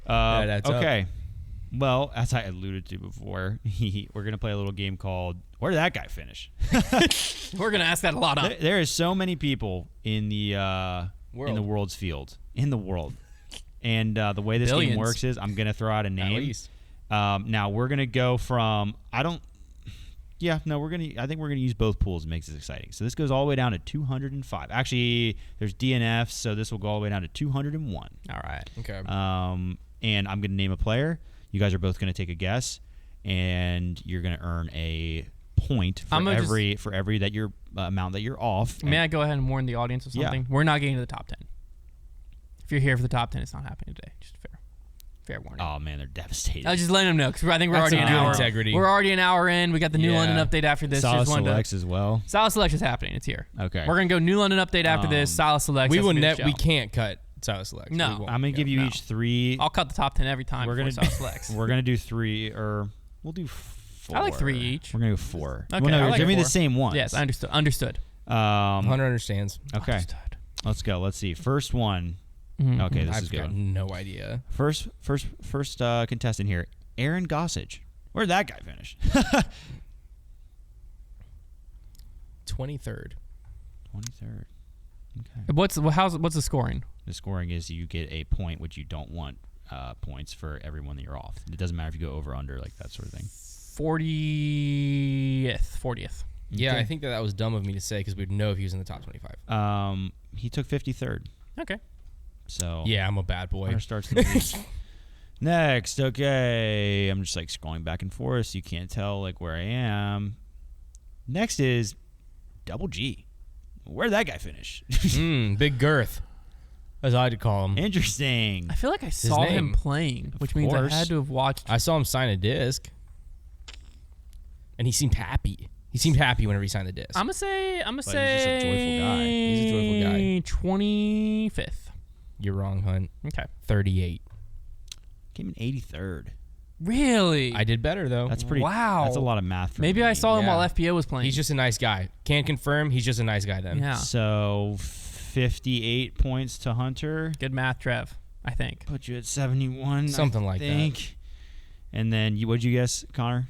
that's up. okay. Well, as I alluded to before, we're gonna play a little game called "Where Did That Guy Finish?" We're going to ask that a lot. There is so many people in the world's field in the world, and the way this Billions. game works is I'm gonna throw out a At name. least. Now we're gonna go from I think we're gonna use both pools. It makes it exciting. So this goes all the way down to 205. Actually, there's DNFs, so this will go all the way down to 201. All right. Okay. And I'm gonna name a player. You guys are both gonna take a guess, and you're gonna earn a point for every that you're amount that you're off. May I go ahead and warn the audience of something? We're not getting to the top 10. If you're here for the top 10, it's not happening today. Just fair warning. Oh man, they're devastated. I was just letting them know because I think we're That's already some an good hour. integrity. We're already an hour in. We got the New Yeah. London update after this. Solid Just wanted to- selects as well. Solid Select is happening. It's here. Okay. We're gonna go New London update after this. Solid Select. we can't cut Solid Select. No. We won't. I'm gonna give you each three. I'll cut the top 10 every time. We're We're gonna Solid Selects. We're gonna do three, or we'll do four. I like three each. We're gonna do four. Okay, Well, no, I like give me the four. same ones. Yes, I understood. Hunter understands. Okay. Understood. Let's go. Let's see. First one. Mhm. Okay, this is I've good. got no idea. First contestant here, Aaron Gossage. Where'd that guy finish? 23rd. 23rd. Okay. What's the scoring? The scoring is you get a point, which you don't want points for everyone that you're off. It doesn't matter if you go over, under, like that sort of thing. 40th. Yeah, Okay. I think that was dumb of me to say because we'd know if he was in the top 25. He took 53rd. Okay. So Yeah, I'm a bad boy. Hunter starts the lead. Next, okay. I'm just like scrolling back and forth, so you can't tell like where I am. Next is Double G. Where'd that guy finish? Big girth, as I like to call him. Interesting. I feel like I saw him name. playing, which means I course. had to have watched. I saw him sign a disc, and he seemed happy. He seemed happy whenever he signed the disc. I'm gonna say. he's just a joyful guy. He's a joyful guy. 25th. You're wrong, Hunt. Okay. 38. Came in 83rd. Really? I did better though. That's pretty. Wow. That's a lot of math for Maybe me. I saw him Yeah. while FPO was playing. He's just a nice guy. Can't confirm. He's just a nice guy then. Yeah. So 58 points to Hunter. Good math, Trev. I think. Put you at 71. Something I like that. think. And then what'd you guess, Connor?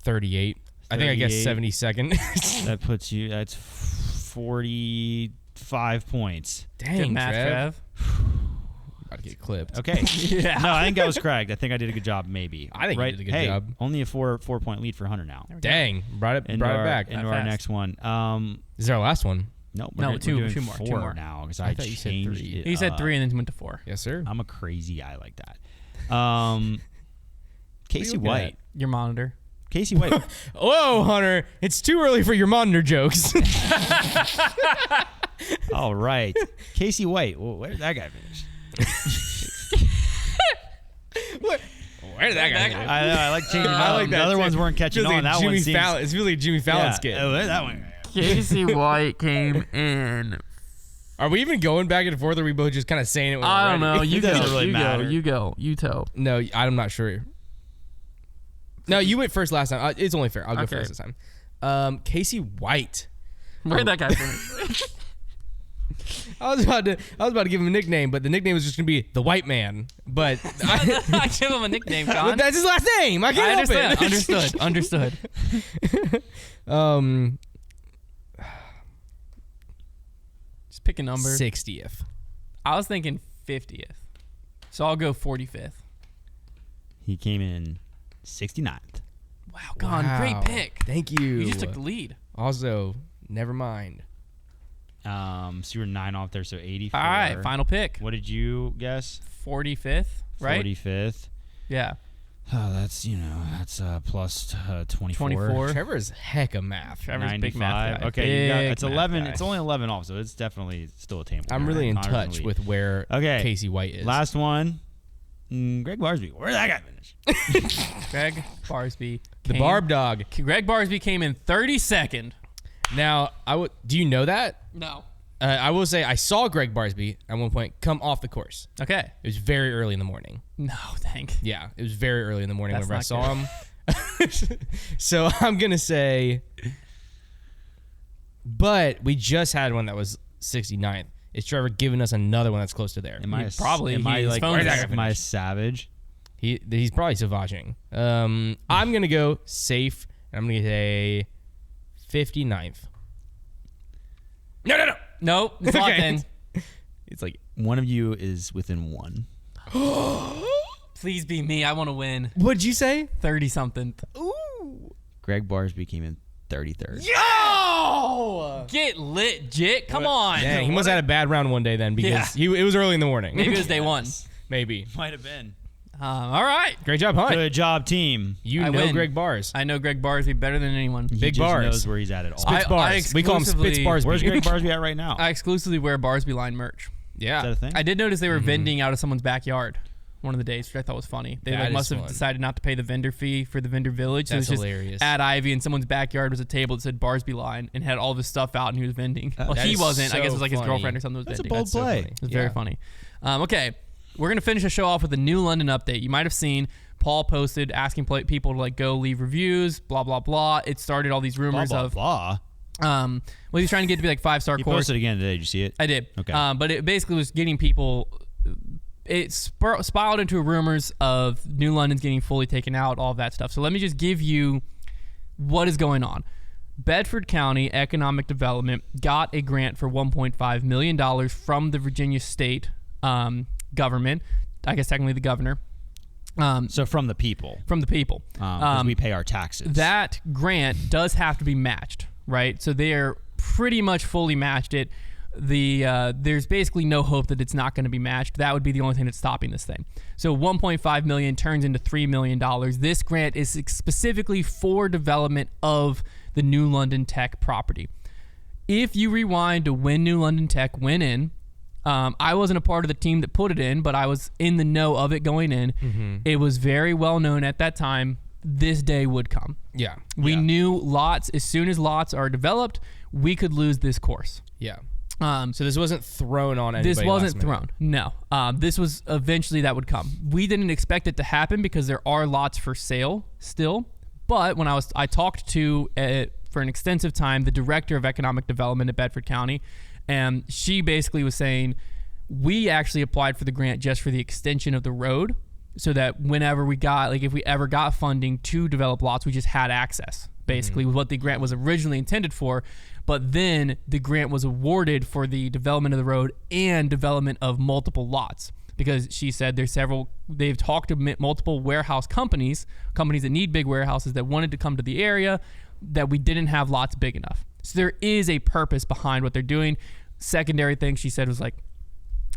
38. I think I guessed 38. 72nd. That puts you. That's 45. 5 points. Dang, Good math, Trev. About to get clipped. Okay. Yeah. No, I think I was correct. I think I did a good job, maybe. I think you did a good job. Only a 4-point lead for Hunter now. Dang, brought it back. Into Not our fast. next one. Is our last one? Nope. No, we're two doing more, 4 two more. now because I I thought you said changed 3. it. He said 3 and then went to 4. Yes, sir. I'm a crazy guy like that. Casey looking White. at? Your monitor. Casey White. Whoa, Hunter! It's too early for your monitor jokes. All right. Casey White. Well, where did that guy finish? Where did that guy? That go? I know. I like changing I up. like The that other too. ones weren't catching Feels on. like That one Jimmy seems. Fallon. It's really Jimmy Fallon Yeah. skit. Oh, where'd that one. Casey White came in. Are we even going back and forth, or are we both just kind of saying it? When I we're don't ready? know. You It doesn't go. really You matter. go. You go. You toe. No, I'm not sure. No, you went first last time. It's only fair. I'll go Okay. first this time. Casey White. Where'd that guy finish? I was about to give him a nickname, but the nickname was just gonna be the White Man. But I give him a nickname, but Con. that's his last name. I I can't understand. help it. Understood. Just pick a number. 60th. I was thinking 50th. So I'll go 45th. He came in 69th. Wow, Con. Wow. Great pick. Thank you. You just took the lead. Also, never mind. So you were 9 off there, so 84. All right, final pick. What did you guess? 45th, right? 45th. Yeah. Oh, that's plus 24. 24. Trevor's heck of math. Trevor's a big math guy. Okay, you got, Big it's math 11. guy. It's only 11 off, so it's definitely still attainable. I'm really in Connor's touch lead. with where Okay. Casey White is. Last one. Greg Barsby. Where did that guy finish? Greg Barsby. the Barb Dog. Greg Barsby came in 32nd. Now, do you know that? No. I will say I saw Greg Barsby at one point come off the course. Okay. It was very early in the morning. No, thank. Yeah, it was very early in the morning That's whenever I not saw him. So I'm going to say, but we just had one that was 69th. Is Trevor giving us another one that's close to there? Am I probably- Am I his like? phone's Am I there. savage? He's probably savaging. I'm going to go safe. And I'm going to say 59th. No. Nope. It's locked Okay. in. It's like, One of you is within 1. Please be me. I want to win. what'd you say? 30 something. Ooh. Greg Barsby came in 33rd. Yo! Get lit, Jit. Come on. Dang, he must have had a bad round one day then because it was early in the morning. Maybe it was day one. Maybe. Might have been. All right. Great job, Hunt. Good job, team. You I know win. Greg Bars. I know Greg Barsby better than anyone. He Big just bars. knows where he's at all. Spitz I Bars. We call him Spitz exclusively- Bars. Where's Greg Barsby at right now? I exclusively wear Barsby line merch. Is that Yeah. a thing? I did notice they were vending out of someone's backyard one of the days, which I thought was funny. They That is must have fun. decided not to pay the vendor fee for the vendor village. So That's it was just hilarious. at Ivy, in someone's backyard was a table that said Barsby line and had all of his stuff out, and he was vending. Well, that he is wasn't. I guess it so was like his funny. girlfriend or something was That's a vending. bold That's so play. funny. It was very funny. Okay, we're gonna finish the show off with a new London update. You might have seen Paul posted asking people to like go leave reviews, blah blah blah. It started all these Blah, rumors blah, of blah. well, he's trying to get to be like 5-star He course. posted again today. Did you see it? I did. Okay. But it basically was getting people. It spiraled into rumors of New London's getting fully taken out, all of that stuff. So let me just give you what is going on. Bedford County Economic Development got a grant for $1.5 million from the Virginia state government. I guess technically the governor. So from the people, From the people. because we pay our taxes. That grant does have to be matched, right? So they're pretty much fully matched it. There's basically no hope that it's not going to be matched. That would be the only thing that's stopping this thing. So 1.5 million turns into $3 million. This grant is specifically for development of the New London Tech property. If you rewind to when New London Tech went in, I wasn't a part of the team that put it in, but I was in the know of it going in. It was very well known at that time this day would come. Yeah. We knew lots, as soon as lots are developed, we could lose this course. Yeah. So this wasn't thrown on anybody. This wasn't last minute. thrown. No. This was eventually that would come. We didn't expect it to happen because there are lots for sale still. But when I talked to, for an extensive time, the director of economic development at Bedford County, and she basically was saying, we actually applied for the grant just for the extension of the road. so that whenever we got, like if we ever got funding to develop lots, we just had access, basically, with what the grant was originally intended for. But then the grant was awarded for the development of the road and development of multiple lots. Because she said they've talked to multiple warehouse companies that need big warehouses that wanted to come to the area, that we didn't have lots big enough. So there is a purpose behind what they're doing. Secondary thing she said was like,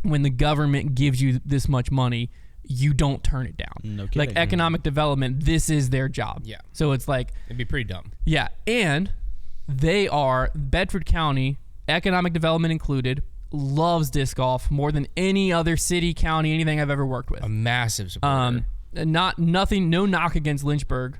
when the government gives you this much money, you don't turn it down. No kidding. Like economic development, this is their job. Yeah. So it's like, It'd be pretty dumb. yeah. And they are, Bedford County, economic development included, loves disc golf more than any other city, county, anything I've ever worked with. A massive supporter. No knock against Lynchburg,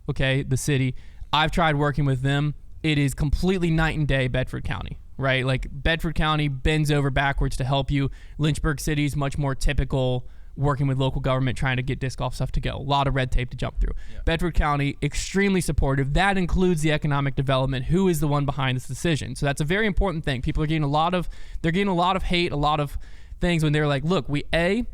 okay, the city. I've tried working with them. It is completely night and day, Bedford County, right? Like Bedford County bends over backwards to help you. Lynchburg City is much more typical, working with local government, trying to get disc golf stuff to go. A lot of red tape to jump through. Yeah. Bedford County, extremely supportive. That includes the economic development. Who is the one behind this decision? So that's a very important thing. People are getting a lot of hate, a lot of things when they're like, look, we A,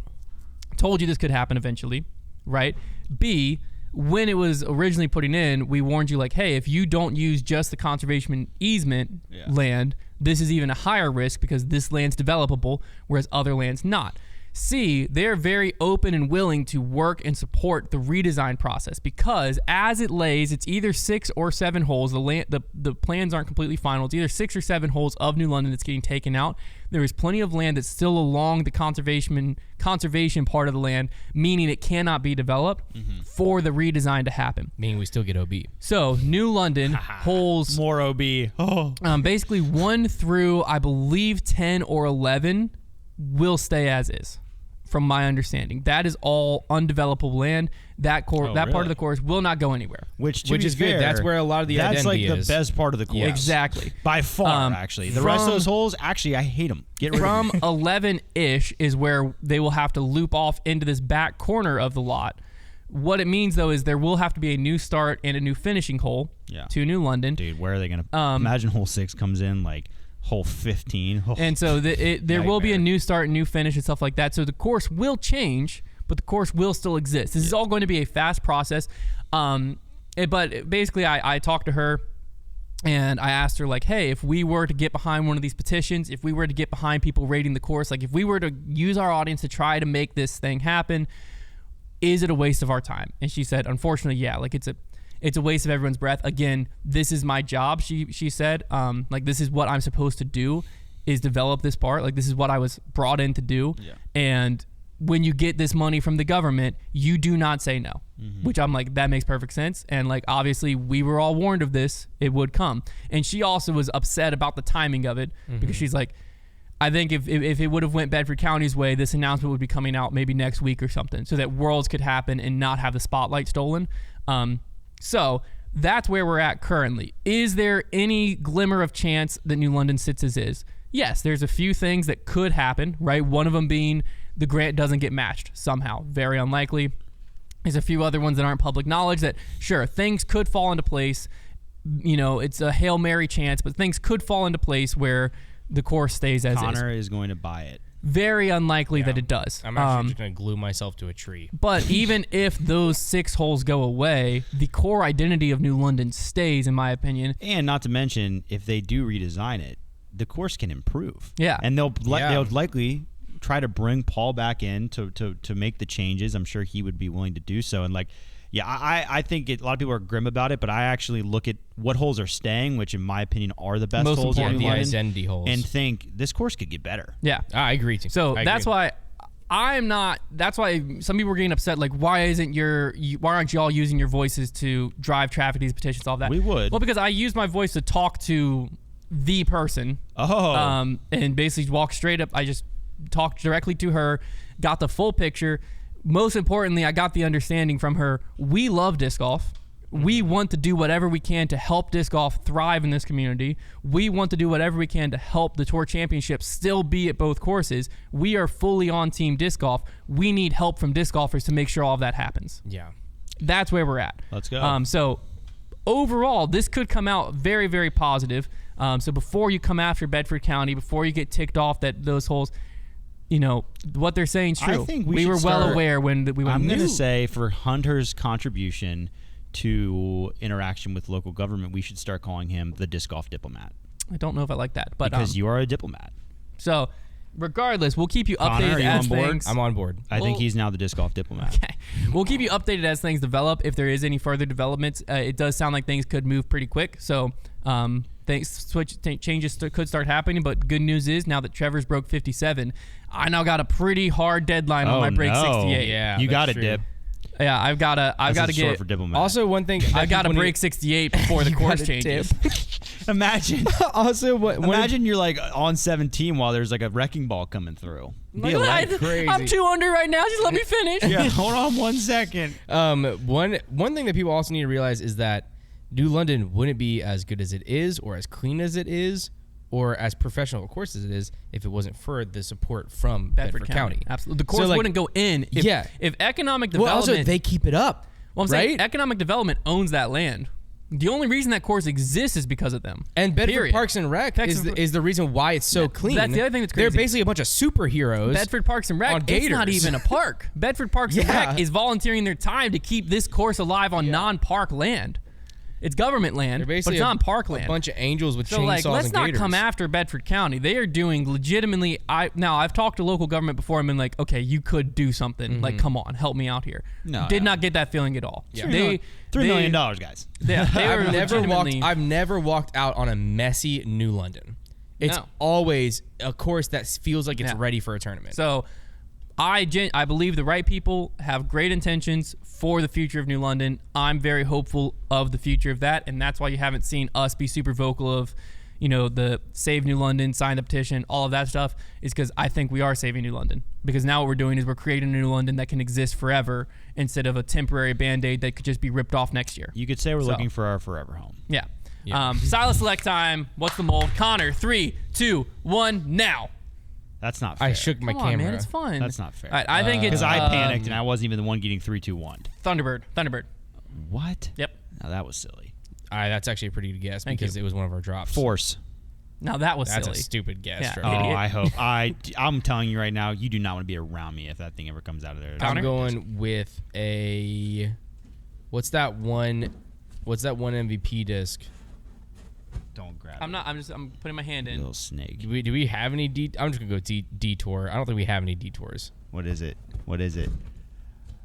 told you this could happen eventually, right? B, when it was originally putting in, we warned you like, hey, if you don't use just the conservation easement land, this is even a higher risk because this land's developable, whereas other land's not. C, they're very open and willing to work and support the redesign process because as it lays, it's either 6 or 7 holes. The plans aren't completely final. It's either 6 or 7 holes of New London that's getting taken out. There is plenty of land that's still along the conservation part of the land, meaning it cannot be developed for the redesign to happen. Meaning we still get OB. So New London holes more OB. Oh. Basically 1 through I believe 10 or 11 will stay as is. From my understanding, that is all undevelopable land. That part of the course will not go anywhere. Which is fair, good. That's where a lot of the that's identity like is. the best part of the course. Yeah. Exactly. By far, actually. The rest of those holes, actually, I hate them. Get rid from of them. 11-ish is where they will have to loop off into this back corner of the lot. What it means, though, is there will have to be a new start and a new finishing hole to New London. Dude, where are they going to... imagine hole 6 comes in like... hole 15. Oh, and so there will be a new start, new finish, and stuff like that. So the course will change, but the course will still exist. This is all going to be a fast process. But basically, I talked to her, and I asked her, like, hey, if we were to get behind one of these petitions, if we were to get behind people rating the course, like if we were to use our audience to try to make this thing happen, is it a waste of our time? And she said, unfortunately, yeah, like it's a waste of everyone's breath. Again, this is my job, she said. Like, this is what I'm supposed to do, is develop this part. Like, this is what I was brought in to do. Yeah. And when you get this money from the government, you do not say no, which I'm like, that makes perfect sense. And, like, obviously, we were all warned of this. It would come. And she also was upset about the timing of it because she's like, I think if it would have went Bedford County's way, this announcement would be coming out maybe next week or something so that Worlds could happen and not have the spotlight stolen. So that's where we're at currently. Is there any glimmer of chance that New London sits as is? Yes, there's a few things that could happen, right? One of them being the grant doesn't get matched somehow. Very unlikely. There's a few other ones that aren't public knowledge that, sure, things could fall into place. You know, it's a Hail Mary chance, but things could fall into place where the course stays as is. Konner is going to buy it. Very unlikely that it does. I'm actually just going to glue myself to a tree. But even if those 6 holes go away, the core identity of New London stays, in my opinion. And not to mention, if they do redesign it, the course can improve. Yeah. And they'll likely try to bring Paul back in to make the changes. I'm sure he would be willing to do so. And like, yeah, I think a lot of people are grim about it, but I actually look at what holes are staying, which in my opinion are the best Most holes. important, the identity holes. And think this course could get better. Yeah. I agree. So that's why that's why some people were getting upset. Like, why aren't y'all using your voices to drive traffic, these petitions, all that? We would. Well, because I use my voice to talk to the person. Oh. And basically walk straight up. I just talked directly to her, got the full picture. Most importantly, I got the understanding from her. We love disc golf. We want to do whatever we can to help disc golf thrive in this community. We want to do whatever we can to help the Tour Championship still be at both courses. We are fully on Team Disc Golf. We need help from disc golfers to make sure all of that happens. Yeah. That's where we're at. Let's go. So overall, this could come out very, very positive. So before you come after Bedford County, before you get ticked off that those holes, what they're saying is true. I think we were well aware when we went. I'm going to say for Hunter's contribution to interaction with local government, we should start calling him the disc golf diplomat. I don't know if I like that, but because you are a diplomat. So, regardless, we'll keep you Connor, updated are you as on board? things. I'm on board. I think he's now the disc golf diplomat. Okay. We'll keep you updated as things develop. If there is any further developments, it does sound like things could move pretty quick. So changes could start happening. But good news is now that Trevor's broke 57, I now got a pretty hard deadline on my break 68. Yeah, you that's got it, true. Dip. Yeah, I've got to short for get. diplomat. Also, one thing I've got to break 68 before the course changes. Imagine. Also, Imagine you're like on 17 while there's like a wrecking ball coming through. Be a light. crazy. I'm 2 under right now. Just let me finish. Yeah, hold on 1 second. One thing that people also need to realize is that New London wouldn't be as good as it is, or as clean as it is, or as professional of course as it is, if it wasn't for the support from Bedford County. Absolutely, the course wouldn't go in. If economic development. Well, also they keep it up. Well, I'm saying economic development owns that land. The only reason that course exists is because of them. And Bedford Period. Parks and Rec is the reason why it's so clean. That's the other thing that's They're crazy. basically a bunch of superheroes. Bedford Parks and Rec, on it's not gators. even a park. Bedford Parks and Yeah. Rec is volunteering their time to keep this course alive on non-park land. It's government land, They're but basically it's not park land. A bunch of angels with So chainsaws let's and not gators. come after Bedford County. They are doing legitimately. I've talked to local government before and been like, okay, you could do something. Like, come on, help me out here. Did not get that feeling at all. Yeah. They $3 million, guys. Yeah, they were I've never walked out on a messy New London. It's No. always a course that feels like it's ready for a tournament. So I believe the right people have great intentions for the future of New London. I'm very hopeful of the future of that, and that's why you haven't seen us be super vocal of, the Save New London, sign the petition, all of that stuff, is because I think we are saving New London. Because now what we're doing is we're creating a New London that can exist forever instead of a temporary Band-Aid that could just be ripped off next year. You could say we're looking for our forever home. Yeah. Silas select time. What's the mold? Konner, 3, 2, 1, now. That's not fair. I shook my Come camera. on, man, it's fun. That's not fair. All right, I think it's because I panicked and I wasn't even the one getting 3, 2, 1. Thunderbird. What? Yep. Now that was silly. That's actually a pretty good guess because it was one of our drops. Force. Now that was That's silly. a stupid guess. Yeah. Trevor. Oh, Idiot. I hope. I'm telling you right now, you do not want to be around me if that thing ever comes out of there. Konner? I'm going with a. What's that one MVP disc? Don't grab it. I'm putting my hand in. Little snake. Do we have any I'm just gonna go detour. I don't think we have any detours. What is it?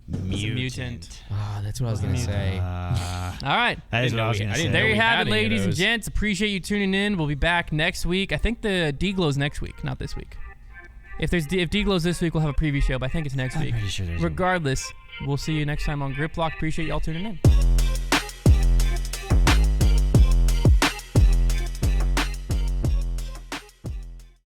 Mutant. Ah, that's what I was gonna say. All right. That is what I was going to say. There you we have had it, any of ladies and those. gents. Appreciate you tuning in. We'll be back next week. I think the D-Glow's next week, not this week. If D-Glow's this week, we'll have a preview show, but I think it's next week. pretty sure there's a- Regardless, we'll see you next time on Grip Lock. Appreciate y'all tuning in.